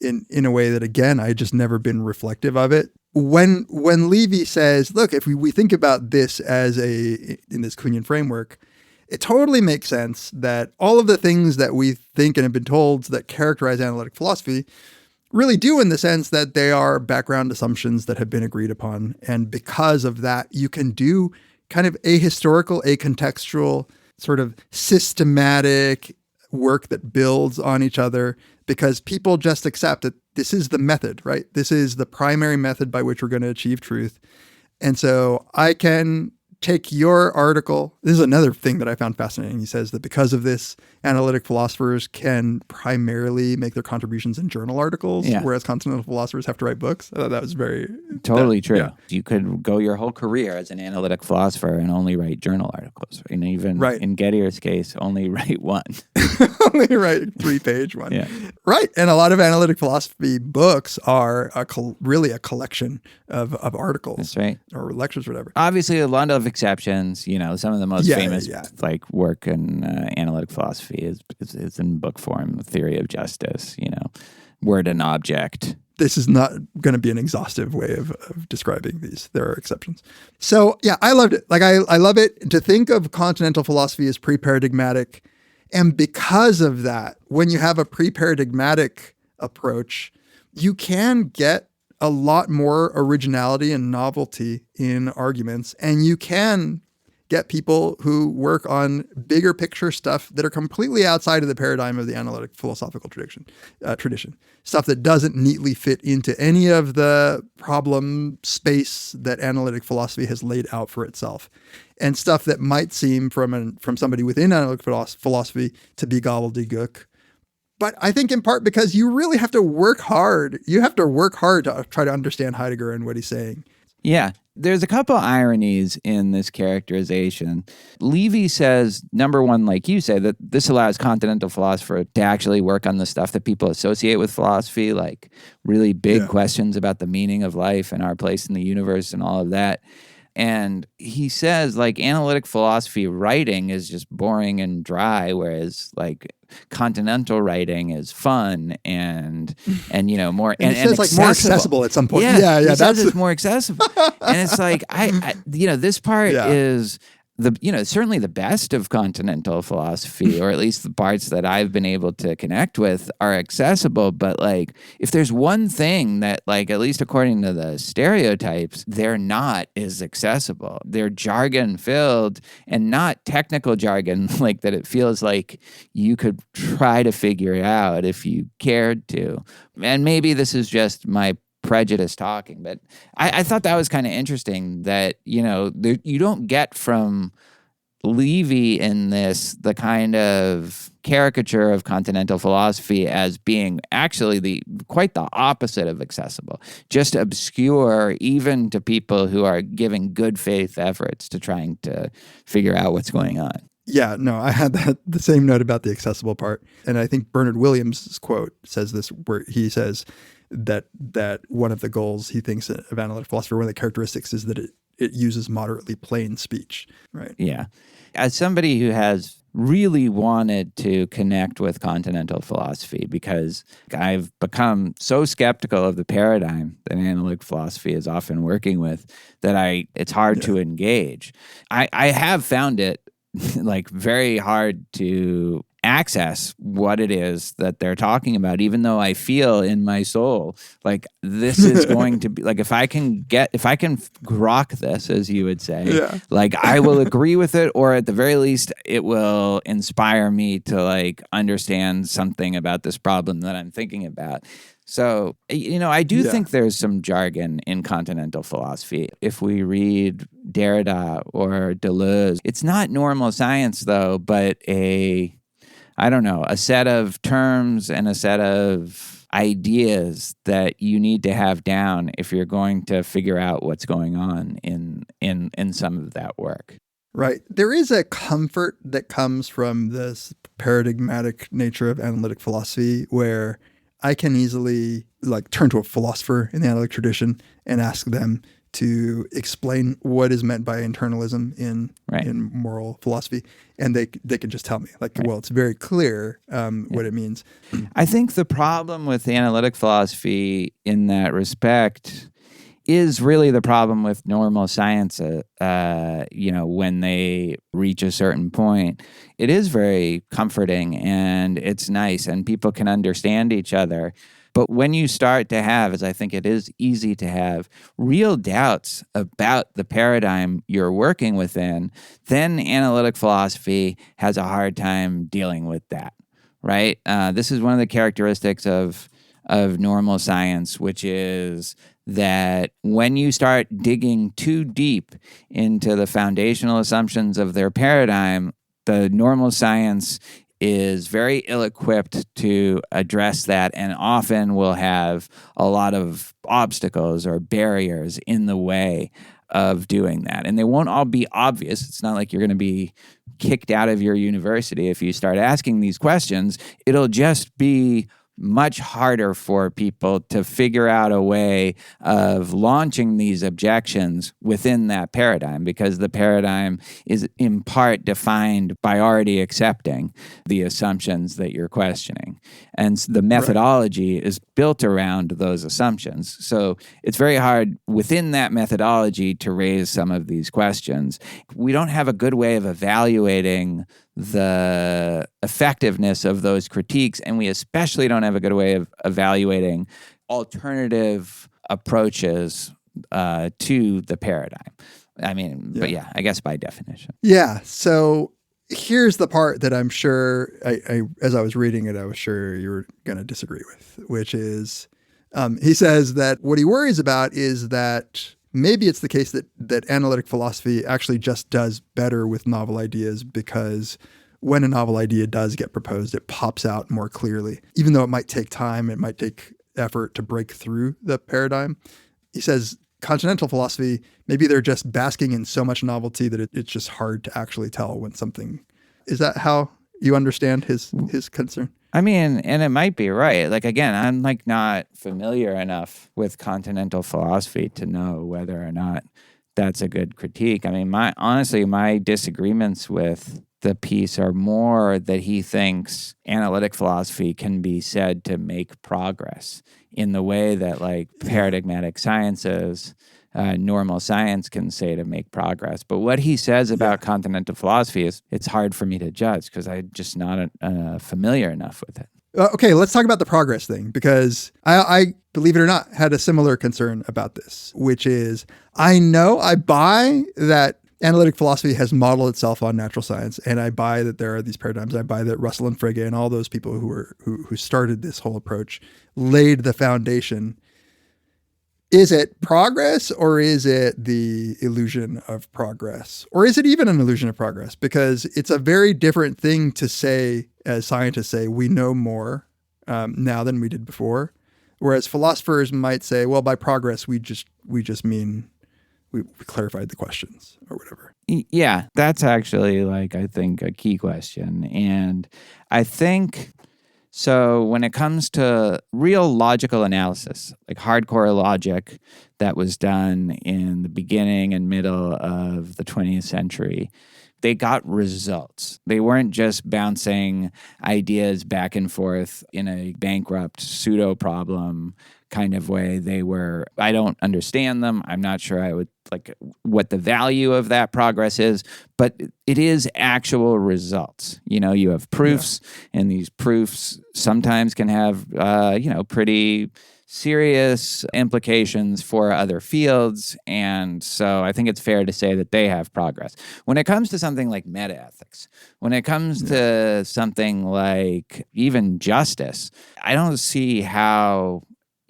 in a way that, again, I just never been reflective of it. When Levy says, look, if we think about this as in this Kuhnian framework, it totally makes sense that all of the things that we think and have been told that characterize analytic philosophy really do, in the sense that they are background assumptions that have been agreed upon. And because of that, you can do kind of ahistorical, acontextual, sort of systematic work that builds on each other, because people just accept that this is the method, right? This is the primary method by which we're going to achieve truth. And so I can take your article. This is another thing that I found fascinating. He says that because of this, analytic philosophers can primarily make their contributions in journal articles, whereas continental philosophers have to write books. I thought that was totally true. Yeah. You could go your whole career as an analytic philosopher and only write journal articles. And even in Getier's case, only write one. Only write a 3-page one. Yeah. Right. And a lot of analytic philosophy books are really a collection of articles. That's right. Or lectures or whatever. Obviously, a lot of exceptions. Some of the most famous work in analytic philosophy is in book form. The Theory of Justice, Word and Object. This is not going to be an exhaustive way of describing these. There are exceptions. So I loved it. Like I love it to think of continental philosophy as pre-paradigmatic. And because of that, when you have a pre-paradigmatic approach, you can get a lot more originality and novelty in arguments. And you can get people who work on bigger picture stuff that are completely outside of the paradigm of the analytic philosophical tradition. Stuff that doesn't neatly fit into any of the problem space that analytic philosophy has laid out for itself. And stuff that might seem from somebody within analytic philosophy to be gobbledygook. But I think in part because you really have to work hard. You have to work hard to try to understand Heidegger and what he's saying. Yeah. There's a couple ironies in this characterization. Levy says, number one, like you say, that this allows continental philosophers to actually work on the stuff that people associate with philosophy, like really big questions about the meaning of life and our place in the universe and all of that. And he says, like, analytic philosophy writing is just boring and dry, whereas, like, continental writing is fun and more and he says, like, more accessible at some point. Yeah, that's it's more accessible. And it's like I this part is certainly the best of continental philosophy, or at least the parts that I've been able to connect with, are accessible. But like, if there's one thing that, like, at least according to the stereotypes, they're not is accessible. They're jargon filled, and not technical jargon, like that it feels like you could try to figure it out if you cared to. And maybe this is just my prejudice talking, but I thought that was kind of interesting that, you don't get from Levy in this the kind of caricature of continental philosophy as being actually quite the opposite of accessible, just obscure even to people who are giving good faith efforts to trying to figure out what's going on. Yeah, no, I had the same note about the accessible part. And I think Bernard Williams' quote says this, where he says that one of the goals he thinks of analytic philosophy, one of the characteristics, is that it uses moderately plain speech, right? Yeah. As somebody who has really wanted to connect with continental philosophy, because I've become so skeptical of the paradigm that analytic philosophy is often working with, that it's hard to engage. I have found it like very hard to access what it is that they're talking about, even though I feel in my soul like this is going to be like, if I can grok this, as you would say, like I will agree with it, or at the very least it will inspire me to like understand something about this problem that I'm thinking about. So, I do think there's some jargon in continental philosophy. If we read Derrida or Deleuze, it's not normal science though, but a set of terms and a set of ideas that you need to have down if you're going to figure out what's going on in some of that work. Right. There is a comfort that comes from this paradigmatic nature of analytic philosophy, where I can easily like turn to a philosopher in the analytic tradition and ask them to explain what is meant by internalism in moral philosophy. And they can just tell me, like, well, it's very clear what it means. I think the problem with analytic philosophy in that respect is really the problem with normal science, when they reach a certain point. It is very comforting and it's nice and people can understand each other. But when you start to have, as I think it is easy to have, real doubts about the paradigm you're working within, then analytic philosophy has a hard time dealing with that, right? This is one of the characteristics of normal science, which is that when you start digging too deep into the foundational assumptions of their paradigm, the normal science is very ill-equipped to address that, and often will have a lot of obstacles or barriers in the way of doing that. And they won't all be obvious. It's not like you're going to be kicked out of your university if you start asking these questions. It'll just be much harder for people to figure out a way of launching these objections within that paradigm, because the paradigm is in part defined by already accepting the assumptions that you're questioning. And the methodology is built around those assumptions. So it's very hard within that methodology to raise some of these questions. We don't have a good way of evaluating the effectiveness of those critiques, and we especially don't have a good way of evaluating alternative approaches to the paradigm. I mean, but I guess by definition. Yeah. So here's the part that I'm sure, as I was reading it, I was sure you were going to disagree with, which is he says that what he worries about is that maybe it's the case that analytic philosophy actually just does better with novel ideas, because when a novel idea does get proposed, it pops out more clearly. Even though it might take time, it might take effort to break through the paradigm. He says continental philosophy, maybe they're just basking in so much novelty that it's just hard to actually tell when something... Is that how you understand his concern? I mean, and it might be right. Like, again, I'm like not familiar enough with continental philosophy to know whether or not that's a good critique. I mean, my disagreements with the piece are more that he thinks analytic philosophy can be said to make progress in the way that like paradigmatic sciences normal science can say to make progress. But what he says about continental philosophy is it's hard for me to judge because I'm just not familiar enough with it. Okay, let's talk about the progress thing, because I, believe it or not, had a similar concern about this, which is I buy that analytic philosophy has modeled itself on natural science, and I buy that there are these paradigms. I buy that Russell and Frege and all those people who started this whole approach laid the foundation. Is it progress, or is it the illusion of progress? Or is it even an illusion of progress? Because it's a very different thing to say, as scientists say, we know more now than we did before. Whereas philosophers might say, well, by progress, we just mean we clarified the questions or whatever. Yeah, that's actually, like, I think a key question. And I think... So when it comes to real logical analysis, like hardcore logic that was done in the beginning and middle of the 20th century, they got results. They weren't just bouncing ideas back and forth in a bankrupt pseudo problem kind of way. They were, I don't understand them. I'm not sure I would like what the value of that progress is, but it is actual results. You know, you have proofs, and these proofs sometimes can have, pretty serious implications for other fields. And so I think it's fair to say that they have progress. When it comes to something like metaethics, when it comes to something like even justice, I don't see how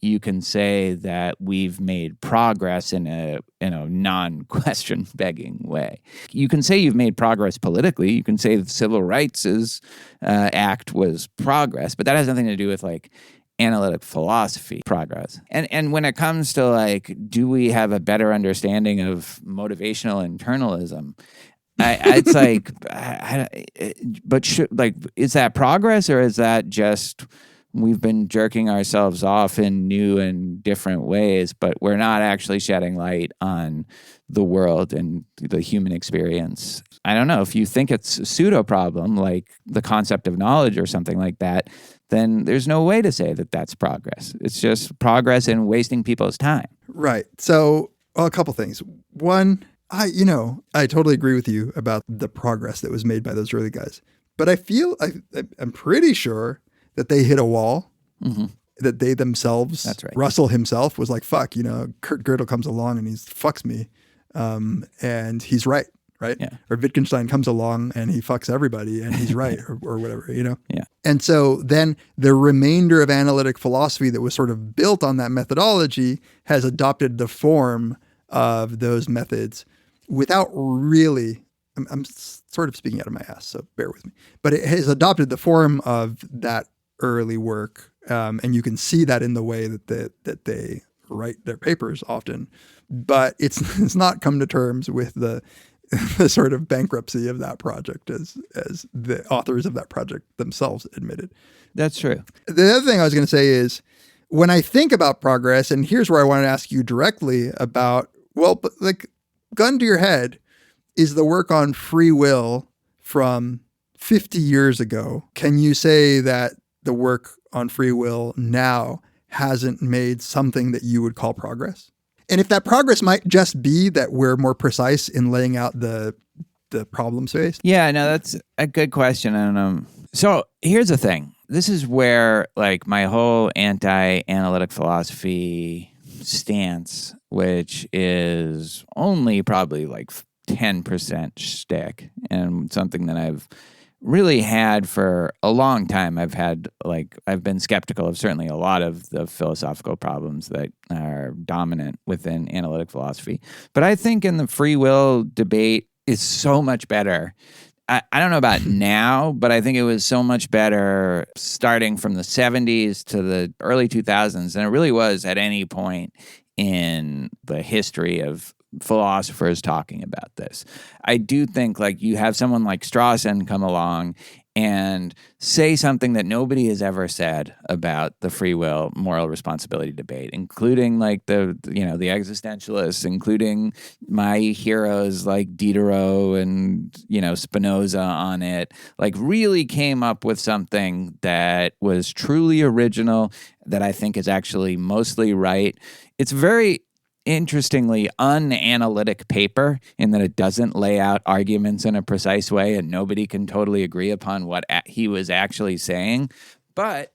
you can say that we've made progress in a non-question begging way. You can say you've made progress politically. You can say the Civil Rights Act was progress, but that has nothing to do with like analytic philosophy progress. And when it comes to like, do we have a better understanding of motivational internalism? It's like, is that progress, or is that just we've been jerking ourselves off in new and different ways, but we're not actually shedding light on the world and the human experience? I don't know. If you think it's a pseudo problem, like the concept of knowledge or something like that, then there's no way to say that that's progress. It's just progress in wasting people's time. Right. So, a couple things. One, I totally agree with you about the progress that was made by those early guys. But I'm pretty sure that they hit a wall, that they themselves, that's right. Russell himself was like, fuck, Kurt Gödel comes along and he fucks me. And he's right? Yeah. Or Wittgenstein comes along and he fucks everybody and he's right, or whatever, Yeah. And so then the remainder of analytic philosophy that was sort of built on that methodology has adopted the form of those methods without really, I'm sort of speaking out of my ass, so bear with me, but it has adopted the form of that early work. And you can see that in the way that they write their papers often, but it's not come to terms with the sort of bankruptcy of that project as the authors of that project themselves admitted. That's true. The other thing I was going to say is when I think about progress, and here's where I want to ask you directly about, but like gun to your head, is the work on free will from 50 years ago. Can you say that the work on free will now hasn't made something that you would call progress? And if that progress might just be that we're more precise in laying out the problems faced? Yeah, no, that's a good question. And so here's the thing. This is where like my whole anti-analytic philosophy stance, which is only probably like 10% shtick, and something that I've really had for a long time. I've been skeptical of certainly a lot of the philosophical problems that are dominant within analytic philosophy. But I think in the free will debate is so much better. I don't know about now, but I think it was so much better starting from the 70s to the early 2000s than it really was at any point in the history of philosophers talking about this. I do think like you have someone like Strawson come along and say something that nobody has ever said about the free will moral responsibility debate, including like the existentialists, including my heroes like Diderot and Spinoza on it, like really came up with something that was truly original, that I think is actually mostly right. It's very interestingly unanalytic paper in that it doesn't lay out arguments in a precise way and nobody can totally agree upon what he was actually saying. But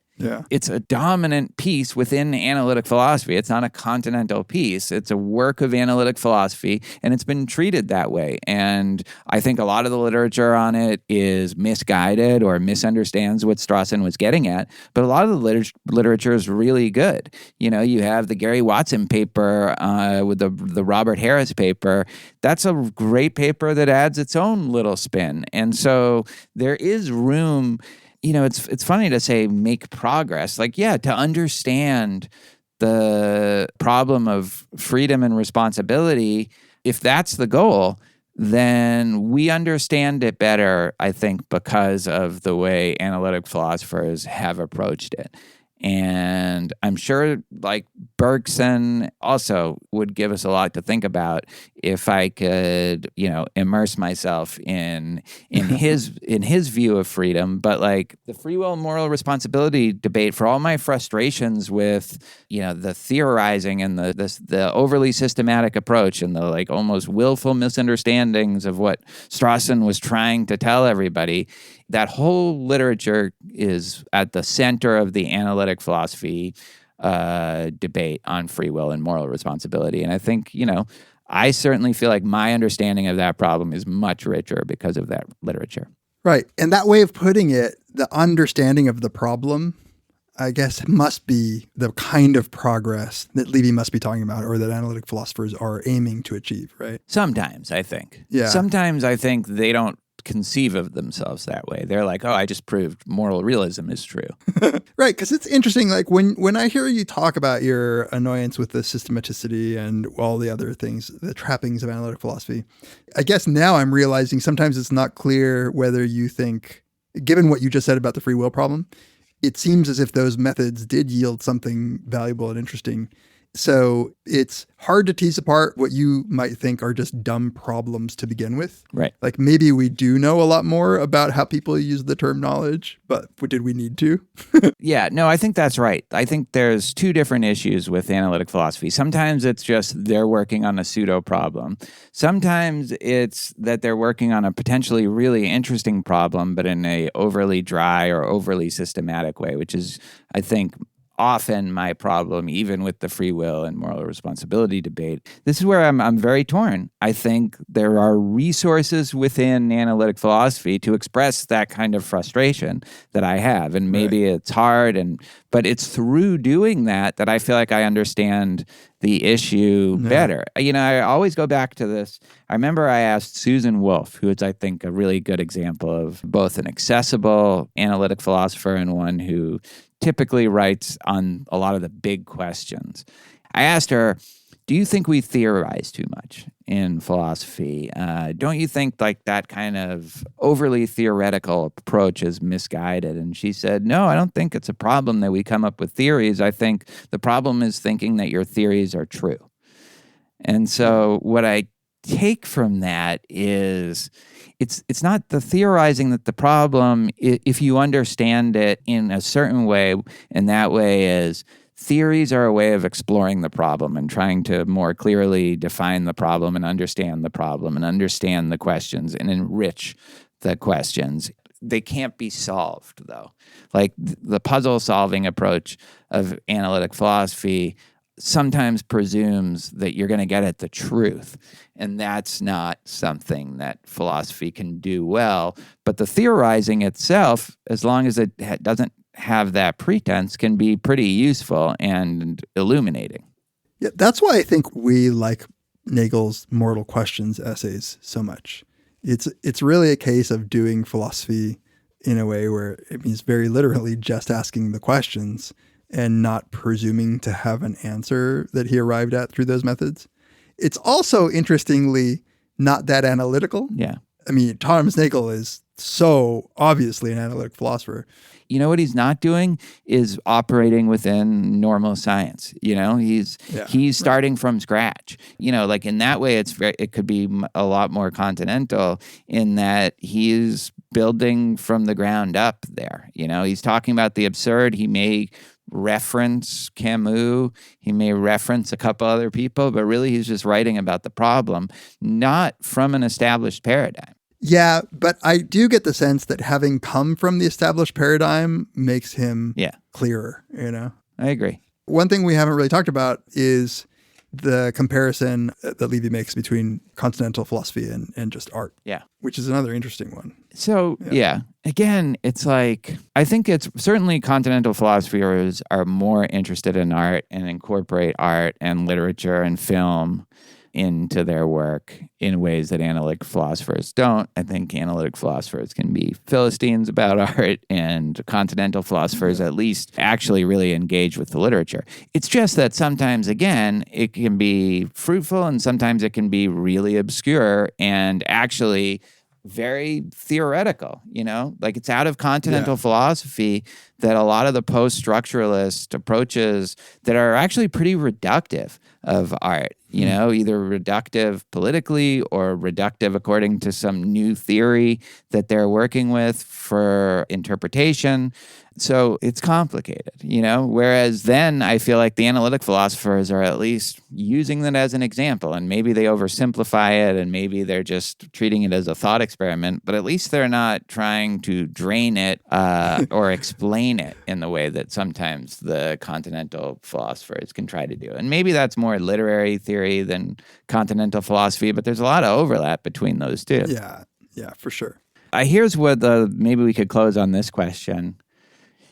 it's a dominant piece within analytic philosophy. It's not a continental piece. It's a work of analytic philosophy, and it's been treated that way. And I think a lot of the literature on it is misguided or misunderstands what Strawson was getting at. But a lot of the literature is really good. You know, you have the Gary Watson paper with the Robert Harris paper. That's a great paper that adds its own little spin. And so there is room. You know, it's funny to say make progress. Like, yeah, to understand the problem of freedom and responsibility, if that's the goal, then we understand it better, I think, because of the way analytic philosophers have approached it. And I'm sure, like, Bergson also would give us a lot to think about if I could, you know, immerse myself in his view of freedom. But like the free will and moral responsibility debate, for all my frustrations with, you know, the theorizing and the overly systematic approach and the like almost willful misunderstandings of what Strawson was trying to tell everybody, that whole literature is at the center of the analytic philosophy debate on free will and moral responsibility. And I think, you know, I certainly feel like my understanding of that problem is much richer because of that literature. Right. And that way of putting it, the understanding of the problem, I guess, must be the kind of progress that Levy must be talking about or that analytic philosophers are aiming to achieve, right? Sometimes, I think. Yeah. Sometimes I think they don't conceive of themselves that way. They're like, oh, I just proved moral realism is true. Right, because it's interesting, like when I hear you talk about your annoyance with the systematicity and all the other things, the trappings of analytic philosophy, I guess now I'm realizing sometimes it's not clear whether you think, given what you just said about the free will problem, it seems as if those methods did yield something valuable and interesting. So it's hard to tease apart what you might think are just dumb problems to begin with. Right. Like maybe we do know a lot more about how people use the term knowledge, but did we need to? Yeah, no, I think that's right. I think there's two different issues with analytic philosophy. Sometimes it's just they're working on a pseudo problem. Sometimes it's that they're working on a potentially really interesting problem, but in a overly dry or overly systematic way, which is, I think, often my problem, even with the free will and moral responsibility debate. This is where I'm very torn. I think there are resources within analytic philosophy to express that kind of frustration that I have. And maybe it's hard, but it's through doing that I feel like I understand the issue better. You know, I always go back to this. I remember I asked Susan Wolf, who is, I think, a really good example of both an accessible analytic philosopher and one who typically writes on a lot of the big questions. I asked her, do you think we theorize too much in philosophy? Don't you think like that kind of overly theoretical approach is misguided? And she said, no, I don't think it's a problem that we come up with theories. I think the problem is thinking that your theories are true. And so what I take from that is it's not the theorizing that the problem, if you understand it in a certain way, and that way is theories are a way of exploring the problem and trying to more clearly define the problem and understand the questions and enrich the questions. They can't be solved, though. Like the puzzle-solving approach of analytic philosophy sometimes presumes that you're going to get at the truth. And that's not something that philosophy can do well. But the theorizing itself, as long as it doesn't have that pretense, can be pretty useful and illuminating. Yeah, that's why I think we like Nagel's Mortal Questions essays so much. It's really a case of doing philosophy in a way where it means very literally just asking the questions and not presuming to have an answer that he arrived at through those methods. It's also, interestingly, not that analytical. Yeah. I mean, Thomas Nagel is so obviously an analytic philosopher. You know what he's not doing is operating within normal science. You know, he's starting from scratch. You know, like in that way, it could be a lot more continental in that he's building from the ground up there. He's talking about the absurd. He may reference Camus. He may reference a couple other people, but really he's just writing about the problem, not from an established paradigm. Yeah, but I do get the sense that having come from the established paradigm makes him clearer, I agree. One thing we haven't really talked about is the comparison that Levy makes between continental philosophy and just art. Yeah. Which is another interesting one. So, again, it's like, I think it's certainly continental philosophers are more interested in art and incorporate art and literature and film into their work in ways that analytic philosophers don't. I think analytic philosophers can be Philistines about art, and continental philosophers at least actually really engage with the literature. It's just that sometimes, again, it can be fruitful and sometimes it can be really obscure and actually very theoretical, like it's out of continental philosophy that a lot of the post-structuralist approaches that are actually pretty reductive of art, either reductive politically or reductive according to some new theory that they're working with for interpretation. So it's complicated, whereas then I feel like the analytic philosophers are at least using that as an example, and maybe they oversimplify it and maybe they're just treating it as a thought experiment, but at least they're not trying to drain it or explain it in the way that sometimes the continental philosophers can try to do. And maybe that's more literary theory than continental philosophy, but there's a lot of overlap between those two. Yeah, for sure. Here's what maybe we could close on this question.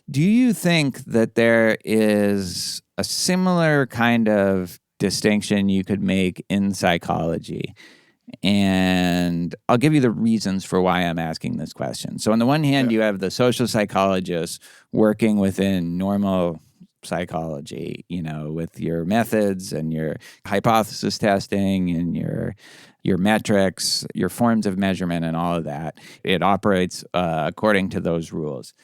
Do you think that there is a similar kind of distinction you could make in psychology? And I'll give you the reasons for why I'm asking this question. So on the one hand, you have the social psychologists working within normal psychology, with your methods and your hypothesis testing and your metrics, your forms of measurement and all of that. It operates according to those rules.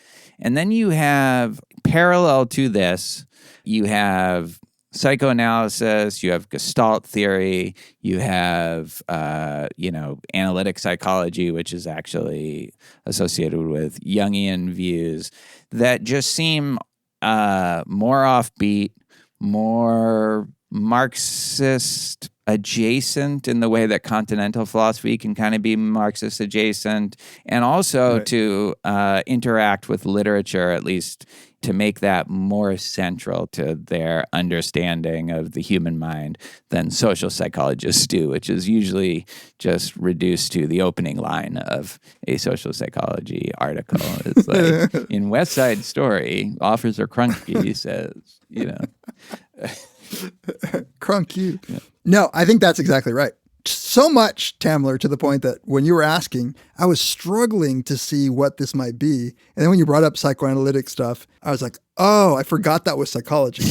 And then you have, parallel to this, you have psychoanalysis, you have Gestalt theory, you have, analytic psychology, which is actually associated with Jungian views that just seem more offbeat, more Marxist adjacent in the way that continental philosophy can kind of be Marxist adjacent, and also to interact with literature, at least to make that more central to their understanding of the human mind than social psychologists do, which is usually just reduced to the opening line of a social psychology article. It's like, in West Side Story, Officer Krunke says, Crunk you. Yeah. No, I think that's exactly right. So much, Tamler, to the point that when you were asking, I was struggling to see what this might be. And then when you brought up psychoanalytic stuff, I was like, oh, I forgot that was psychology.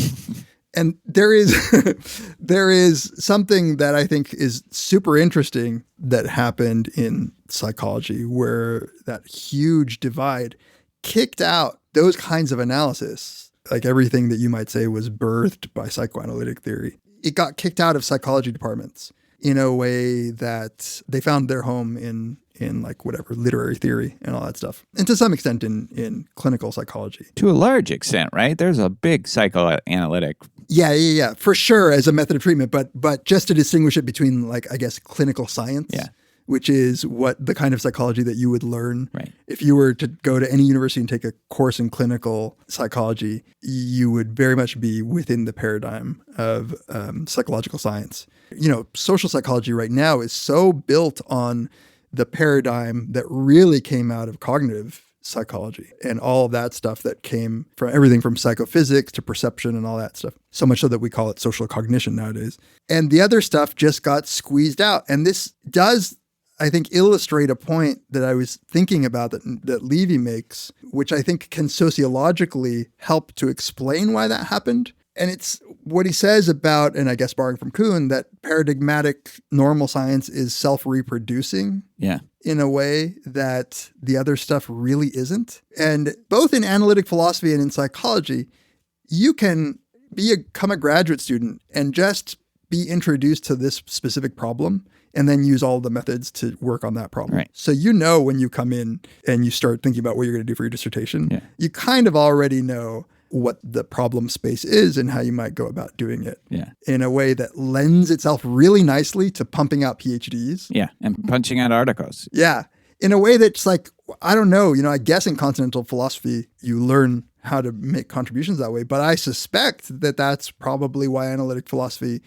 And there is something that I think is super interesting that happened in psychology, where that huge divide kicked out those kinds of analysis. Like everything that you might say was birthed by psychoanalytic theory. It got kicked out of psychology departments in a way that they found their home in like whatever, literary theory and all that stuff. And to some extent in clinical psychology. To a large extent, right? There's a big psychoanalytic. Yeah, for sure, as a method of treatment. But just to distinguish it between, like, I guess, clinical science. Yeah. Which is what the kind of psychology that you would learn. Right. If you were to go to any university and take a course in clinical psychology, you would very much be within the paradigm of psychological science. Social psychology right now is so built on the paradigm that really came out of cognitive psychology and all of that stuff that came from everything from psychophysics to perception and all that stuff. So much so that we call it social cognition nowadays. And the other stuff just got squeezed out. And this does, I think, illustrate a point that I was thinking about that Levy makes, which I think can sociologically help to explain why that happened. And it's what he says about, and I guess borrowing from Kuhn, that paradigmatic normal science is self-reproducing in a way that the other stuff really isn't. And both in analytic philosophy and in psychology, you can become a graduate student and just be introduced to this specific problem and then use all the methods to work on that problem. Right. So you know when you come in and you start thinking about what you're going to do for your dissertation, you kind of already know what the problem space is and how you might go about doing it in a way that lends itself really nicely to pumping out PhDs. Yeah, and punching out articles. Yeah, in a way that's like, I don't know, I guess in continental philosophy, you learn how to make contributions that way. But I suspect that that's probably why analytic philosophy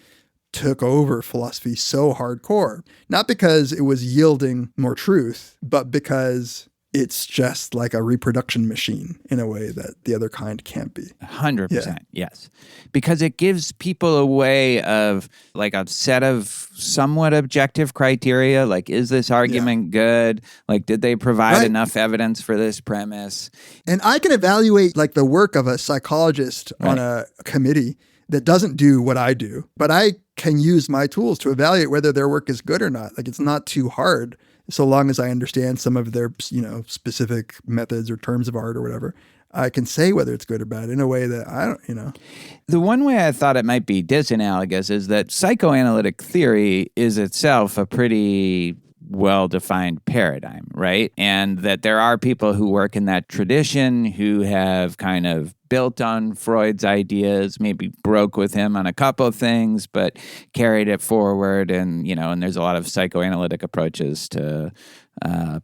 took over philosophy so hardcore. Not because it was yielding more truth, but because it's just like a reproduction machine in a way that the other kind can't be. 100%, yes. Because it gives people a way of like a set of somewhat objective criteria, like is this argument good? Like did they provide enough evidence for this premise? And I can evaluate like the work of a psychologist on a committee that doesn't do what I do, but I can use my tools to evaluate whether their work is good or not. Like it's not too hard. So long as I understand some of their, specific methods or terms of art or whatever, I can say whether it's good or bad in a way that I don't. The one way I thought it might be disanalogous is that psychoanalytic theory is itself a pretty well-defined paradigm, right? And that there are people who work in that tradition who have kind of built on Freud's ideas, maybe broke with him on a couple of things, but carried it forward. And, and there's a lot of psychoanalytic approaches to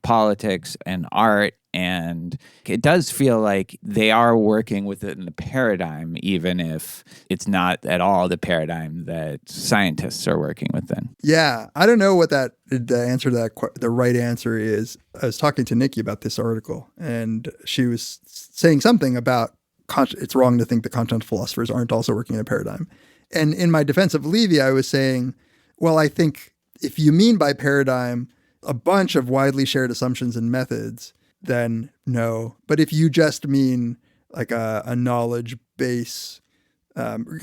politics and art. And it does feel like they are working within the paradigm, even if it's not at all the paradigm that scientists are working within. Yeah. I don't know what the answer to that, the right answer is. I was talking to Nikki about this article, and she was saying something about it's wrong to think that continental philosophers aren't also working in a paradigm. And in my defense of Levy, I was saying, well, I think if you mean by paradigm a bunch of widely shared assumptions and methods, then no. But if you just mean like a knowledge base,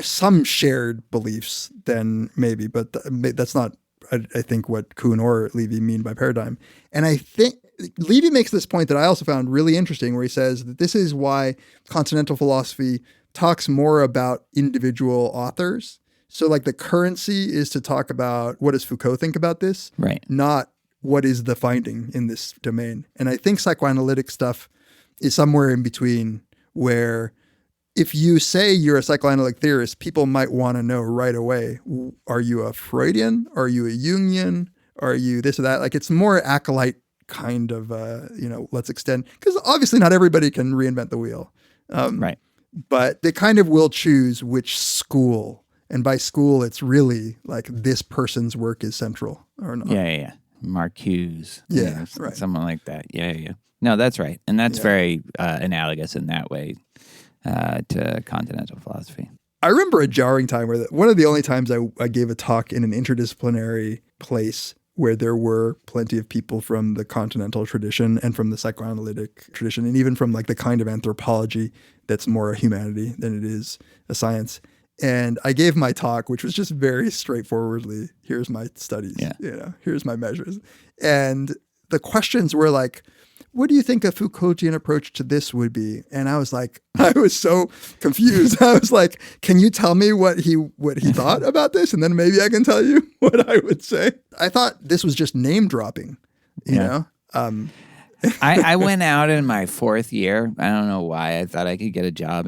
some shared beliefs, then maybe. But that's not, I think, what Kuhn or Levy mean by paradigm. And I think Levy makes this point that I also found really interesting, where he says that this is why continental philosophy talks more about individual authors. So like the currency is to talk about what does Foucault think about this, right? Not what is the finding in this domain. And I think psychoanalytic stuff is somewhere in between, where if you say you're a psychoanalytic theorist, people might want to know right away, are you a Freudian? Are you a Jungian? Are you this or that? Like it's more acolyte kind of, let's extend, because obviously not everybody can reinvent the wheel. Right. But they kind of will choose which school. And by school, it's really like this person's work is central or not. Yeah. Marcuse. Right. Someone like that. Yeah. No, that's right. And that's very analogous in that way to continental philosophy. I remember a jarring time where one of the only times I gave a talk in an interdisciplinary place where there were plenty of people from the continental tradition and from the psychoanalytic tradition, and even from like the kind of anthropology that's more a humanity than it is a science. And I gave my talk, which was just very straightforwardly, here's my studies, here's my measures. And the questions were like, what do you think a Foucaultian approach to this would be? And I was so confused. I was like, can you tell me what he thought about this? And then maybe I can tell you what I would say. I thought this was just name dropping, you know? I went out in my fourth year. I don't know why I thought I could get a job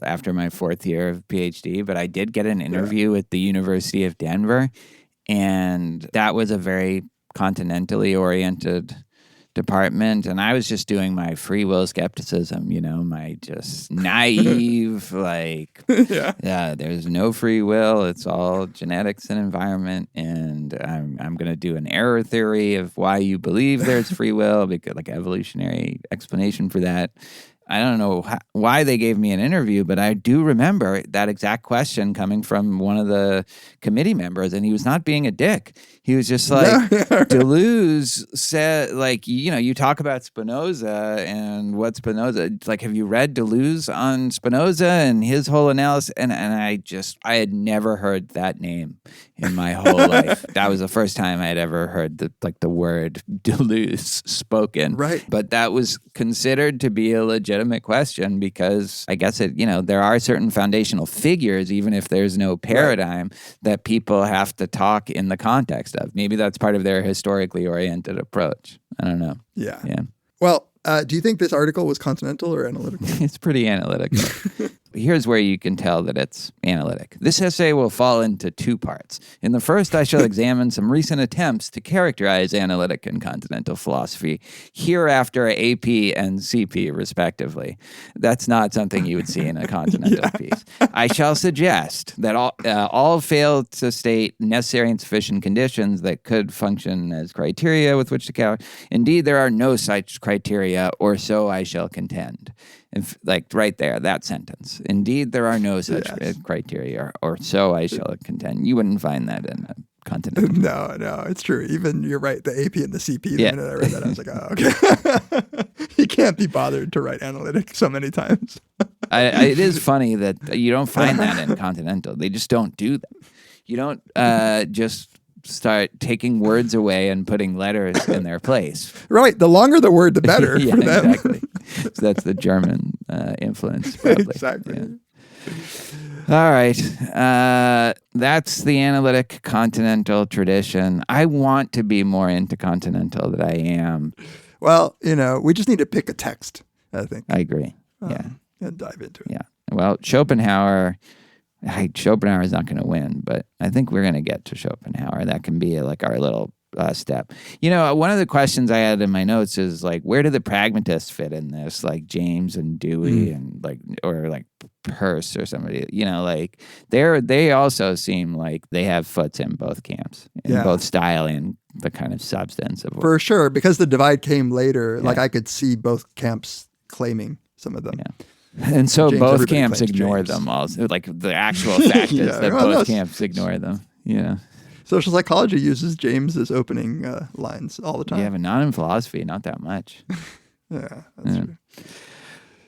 after my fourth year of PhD, but I did get an interview at the University of Denver, and that was a very continentally oriented department, and I was just doing my free will skepticism, my just naive, like, there's no free will, it's all genetics and environment, and I'm going to do an error theory of why you believe there's free will, because like evolutionary explanation for that. I don't know why they gave me an interview, but I do remember that exact question coming from one of the committee members, and he was not being a dick. He was just like, Deleuze said, like, you talk about Spinoza and what Spinoza, like, have you read Deleuze on Spinoza and his whole analysis? And I had never heard that name in my whole life. That was the first time I had ever heard the word Deleuze spoken. Right. But that was considered to be a legitimate legitimate question because I guess there are certain foundational figures, even if there's no paradigm, that people have to talk in the context of. Maybe that's part of their historically oriented approach. I don't know. Yeah. Yeah. Well, do you think this article was continental or analytical? It's pretty analytical. Here's where you can tell that it's analytic. This essay will fall into two parts. In the first, I shall examine some recent attempts to characterize analytic and continental philosophy, hereafter AP and CP, respectively. That's not something you would see in a continental piece. I shall suggest that all failed to state necessary and sufficient conditions that could function as criteria with which to count. Indeed, there are no such criteria, or so I shall contend. Right there, that sentence. Indeed, there are no such criteria, or so I shall contend. You wouldn't find that in a continental. No, it's true. Even, you're right, the AP and the CP, the minute I read that, I was like, oh, okay. He can't be bothered to write analytic so many times. It is funny that you don't find that in continental. They just don't do that. You don't just start taking words away and putting letters in their place. Right. The longer the word, the better for them. Exactly. So that's the German influence, probably. Exactly. Yeah. All right. That's the analytic continental tradition. I want to be more into continental than I am. Well, we just need to pick a text, I think. I agree. And dive into it. Yeah. Well, Schopenhauer is not going to win, but I think we're going to get to Schopenhauer. That can be like our little step. One of the questions I had in my notes is like, where do the pragmatists fit in this? Like James and Dewey and or Peirce or somebody. They also seem like they have foots in both camps, in both style and the kind of substance of. For sure, because the divide came later. Yeah. Like I could see both camps claiming some of them. Yeah. And so James, both camps ignore James. them also. Like the actual fact is that both camps ignore them. Yeah. Social psychology uses James as opening lines all the time. Yeah, but not in philosophy, not that much. Yeah, that's true.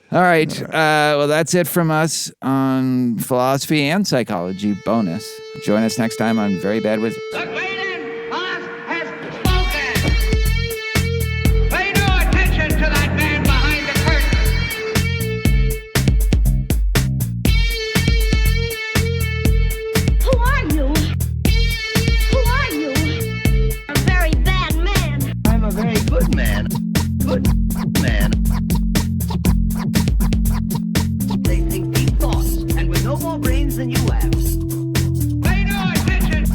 All right. Well, that's it from us on philosophy and psychology bonus. Join us next time on Very Bad Wizards. The great boss has spoken. Pay no attention to that man behind the curtain. Who are you? Who are you? A very bad man. I'm a very good man. Good man. They think deep thoughts, and with no more brains than you have. Pay no attention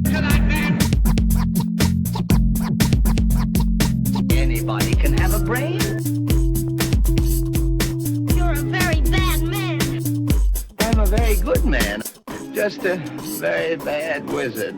to that man. Anybody can have a brain. You're a very bad man. I'm a very good man. Just a very bad wizard.